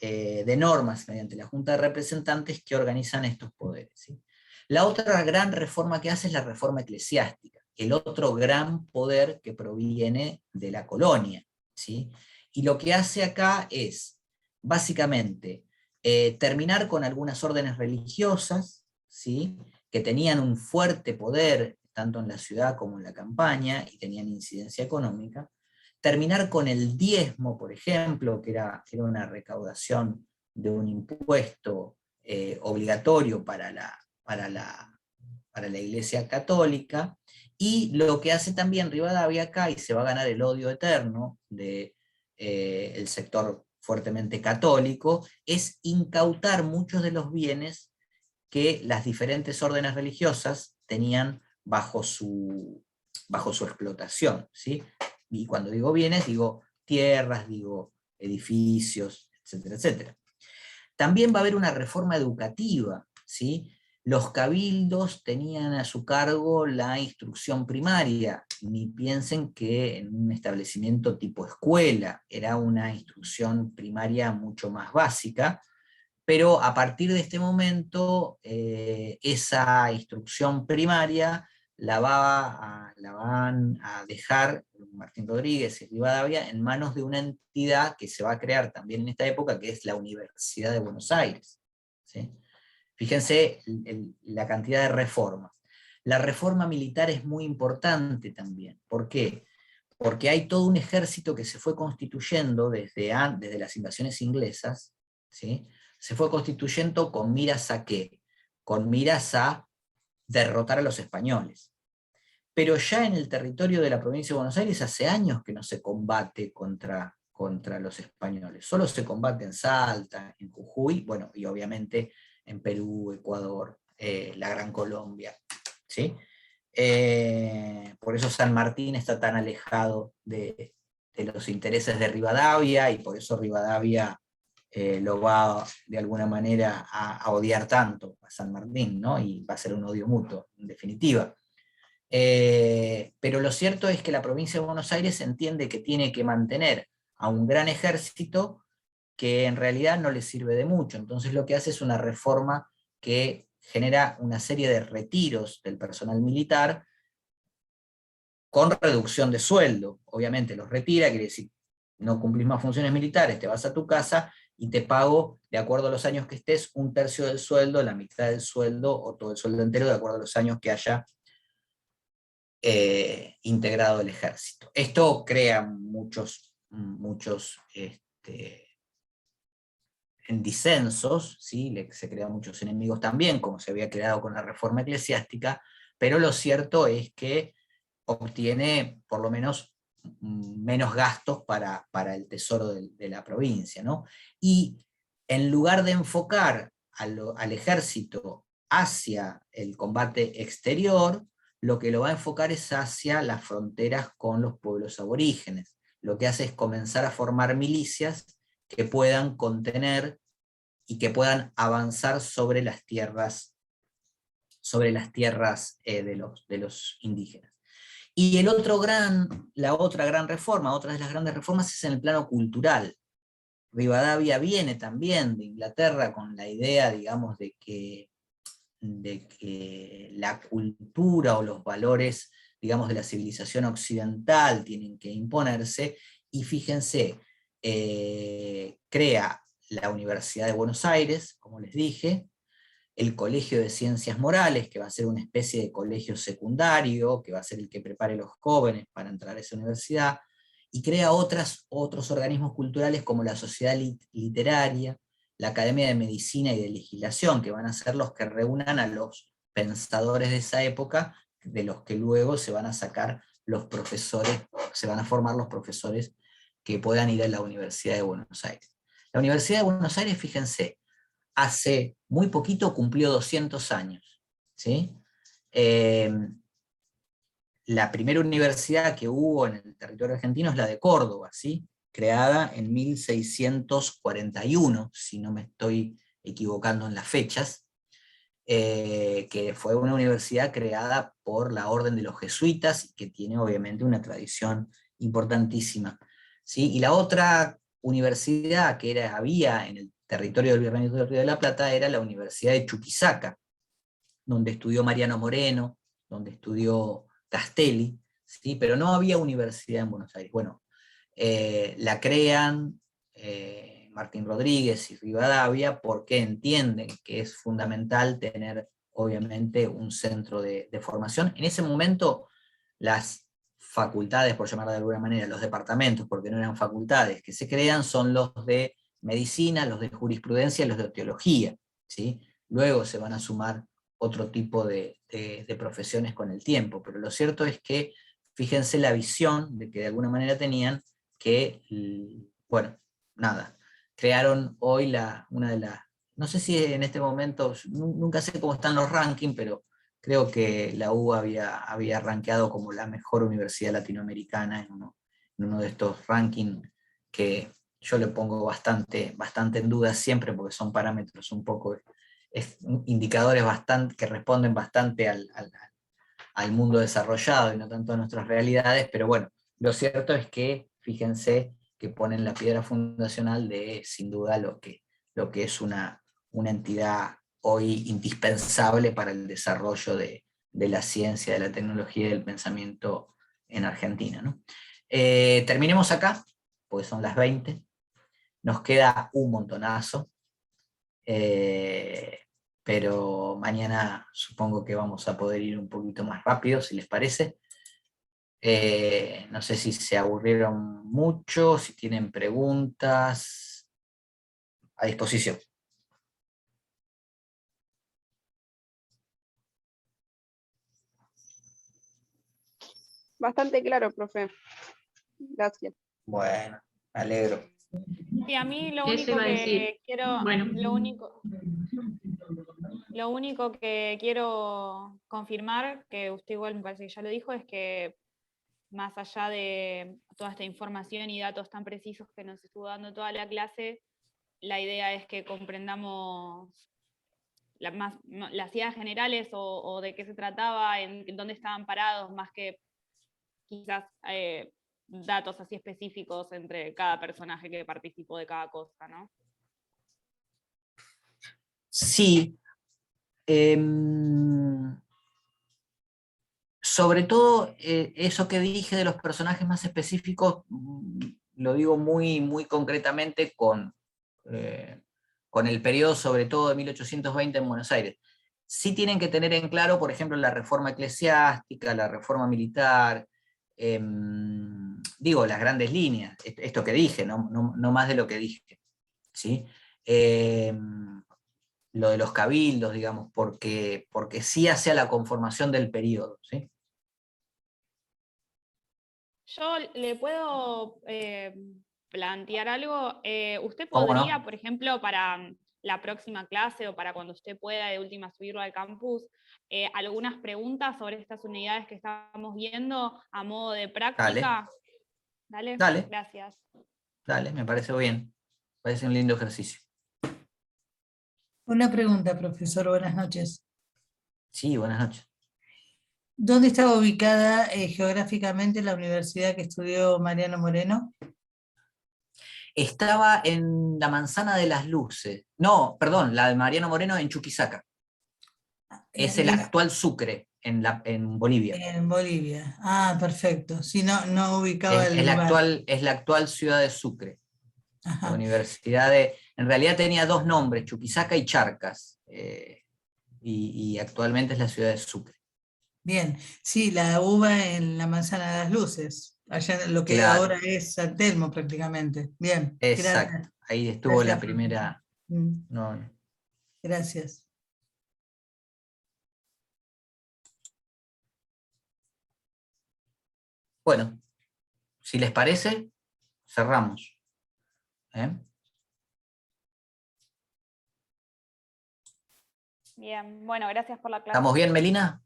de normas mediante la Junta de Representantes que organizan estos poderes, ¿sí? La otra gran reforma que hace es la reforma eclesiástica, el otro gran poder que proviene de la colonia, ¿sí? Y lo que hace acá es, básicamente, terminar con algunas órdenes religiosas, ¿sí? Que tenían un fuerte poder, tanto en la ciudad como en la campaña, y tenían incidencia económica. Terminar con el diezmo, por ejemplo, que era una recaudación de un impuesto obligatorio para la Iglesia Católica, y lo que hace también Rivadavia acá, y se va a ganar el odio eterno del sector fuertemente católico, es incautar muchos de los bienes que las diferentes órdenes religiosas tenían bajo su explotación, ¿sí? Y cuando digo bienes, digo tierras, digo edificios, etcétera, etcétera. También va a haber una reforma educativa, ¿sí? Los cabildos tenían a su cargo la instrucción primaria, ni piensen que en un establecimiento tipo escuela, era una instrucción primaria mucho más básica, pero a partir de este momento esa instrucción primaria la van a dejar Martín Rodríguez y Rivadavia en manos de una entidad que se va a crear también en esta época, que es la Universidad de Buenos Aires, ¿sí? Fíjense la cantidad de reformas. La reforma militar es muy importante también. ¿Por qué? Porque hay todo un ejército que se fue constituyendo desde las invasiones inglesas, ¿sí? Se fue constituyendo con miras a ¿qué? Con miras a derrotar a los españoles. Pero ya en el territorio de la provincia de Buenos Aires hace años que no se combate contra los españoles. Solo se combate en Salta, en Jujuy, bueno, y obviamente en Perú, Ecuador, la Gran Colombia, ¿sí? Por eso San Martín está tan alejado de los intereses de Rivadavia, y por eso Rivadavia lo va de alguna manera a odiar tanto a San Martín, ¿no? Y va a ser un odio mutuo, en definitiva. Pero lo cierto es que la provincia de Buenos Aires entiende que tiene que mantener a un gran ejército que en realidad no le sirve de mucho. Entonces lo que hace es una reforma que genera una serie de retiros del personal militar con reducción de sueldo. Obviamente los retira, quiere decir, no cumplís más funciones militares, te vas a tu casa y te pago, de acuerdo a los años que estés, 1/3 del sueldo, la mitad del sueldo, o todo el sueldo entero, de acuerdo a los años que haya integrado el ejército. Esto crea muchos en disensos, ¿sí? Se crean muchos enemigos también, como se había creado con la reforma eclesiástica, pero lo cierto es que obtiene por lo menos menos gastos para el tesoro de la provincia, ¿no? Y en lugar de enfocar al ejército hacia el combate exterior, lo que lo va a enfocar es hacia las fronteras con los pueblos aborígenes. Lo que hace es comenzar a formar milicias que puedan contener y que puedan avanzar sobre las tierras de los indígenas. Y la otra gran reforma, otra de las grandes reformas, es en el plano cultural. Rivadavia viene también de Inglaterra con la idea, digamos, de que la cultura o los valores, digamos, de la civilización occidental tienen que imponerse, y fíjense, crea la Universidad de Buenos Aires, como les dije, el Colegio de Ciencias Morales, que va a ser una especie de colegio secundario, que va a ser el que prepare los jóvenes para entrar a esa universidad, y crea otros organismos culturales como la Sociedad Literaria, la Academia de Medicina y de Legislación, que van a ser los que reúnan a los pensadores de esa época, de los que luego se van a sacar los profesores, se van a formar los profesores que puedan ir a la Universidad de Buenos Aires. La Universidad de Buenos Aires, fíjense, hace muy poquito cumplió 200 años, ¿sí? La primera universidad que hubo en el territorio argentino es la de Córdoba, ¿sí? Creada en 1641, si no me estoy equivocando en las fechas, que fue una universidad creada por la Orden de los Jesuitas, y que tiene obviamente una tradición importantísima, ¿sí? Y la otra universidad que había en el territorio del Virreinato del Río de la Plata era la Universidad de Chuquisaca, donde estudió Mariano Moreno, donde estudió Castelli, ¿sí? Pero no había universidad en Buenos Aires. Bueno, la crean Martín Rodríguez y Rivadavia porque entienden que es fundamental tener, obviamente, un centro de formación. En ese momento, las facultades, por llamarla de alguna manera, los departamentos, porque no eran facultades, que se crean son los de medicina, los de jurisprudencia y los de teología, ¿sí? Luego se van a sumar otro tipo de profesiones con el tiempo, pero lo cierto es que, fíjense la visión de que de alguna manera tenían, que, bueno, nada, crearon hoy una de las, no sé si en este momento, nunca sé cómo están los rankings, pero creo que la UBA había rankeado como la mejor universidad latinoamericana en uno de estos rankings que yo le pongo bastante en duda siempre, porque son parámetros un poco, indicadores que responden bastante al mundo desarrollado y no tanto a nuestras realidades, pero bueno, lo cierto es que, fíjense, que ponen la piedra fundacional de, sin duda, lo que es una entidad hoy indispensable para el desarrollo de la ciencia, de la tecnología y del pensamiento en Argentina, ¿no? Terminemos acá, porque son las 20, nos queda un montonazo, pero mañana supongo que vamos a poder ir un poquito más rápido, si les parece. No sé si se aburrieron mucho, si tienen preguntas, a disposición. Bastante claro, profe. Gracias. Bueno, me alegro. Sí, a mí lo Eso único iba a que decir. quiero, Bueno. lo único que quiero confirmar, que usted igual me parece que ya lo dijo, es que más allá de toda esta información y datos tan precisos que nos estuvo dando toda la clase, la idea es que comprendamos las ideas generales o de qué se trataba, en dónde estaban parados, más que quizás datos así específicos entre cada personaje que participó de cada cosa, ¿no? Sí. Sobre todo eso que dije de los personajes más específicos, lo digo muy, muy concretamente con el periodo sobre todo de 1820 en Buenos Aires. Sí tienen que tener en claro, por ejemplo, la reforma eclesiástica, la reforma militar, digo, las grandes líneas, esto que dije, no más de lo que dije, ¿sí? Lo de los cabildos, digamos, porque sí hace a la conformación del periodo, ¿sí? Yo le puedo plantear algo. ¿Usted ¿Cómo podría, no? por ejemplo, para la próxima clase o para cuando usted pueda de última subirlo al campus, algunas preguntas sobre estas unidades que estamos viendo a modo de práctica? Dale, Dale. gracias. Dale, me parece bien. Parece un lindo ejercicio. Una pregunta, profesor, buenas noches. Sí, buenas noches. ¿Dónde estaba ubicada geográficamente la universidad que estudió Mariano Moreno? Estaba en la Manzana de las Luces. No, perdón, la de Mariano Moreno en Chuquisaca. Es el actual Sucre en Bolivia. En Bolivia. Ah, perfecto. Si no, no ubicaba el Es lugar. la actual ciudad de Sucre. Ajá. La universidad de... En realidad tenía dos nombres, Chuquisaca y Charcas. Y actualmente es la ciudad de Sucre. Bien, sí, la uva en la Manzana de las Luces. Allá lo que Claro. ahora es San Telmo prácticamente. Bien, Exacto. gracias. Ahí estuvo Gracias, la primera... profesor. No, Gracias. bueno, si les parece, cerramos. Bien, bueno, gracias por la clase. ¿Estamos bien, Melina?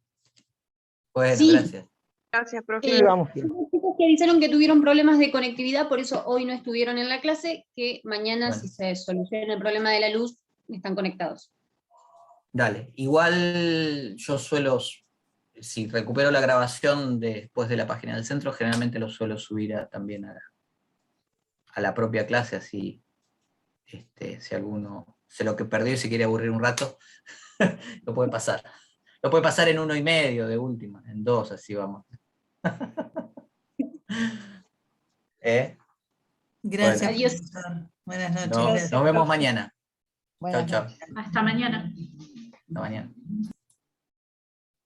Bueno, Sí. gracias. Gracias, profe. Sí, vamos bien. Los chicos que avisaron que tuvieron problemas de conectividad, por eso hoy no estuvieron en la clase, que mañana, Bueno. si se soluciona el problema de la luz, están conectados. Dale, igual yo suelo, si recupero la grabación después de la página del centro, generalmente lo suelo subir también a la propia clase, así si alguno se lo que perdió y se quiere aburrir un rato, lo puede pasar. Lo puede pasar en 1,5 de última, en 2, así vamos. Gracias, Bueno. Adiós. profesor. Buenas noches. Nos vemos mañana. Chao, chao. Hasta mañana. Hasta mañana.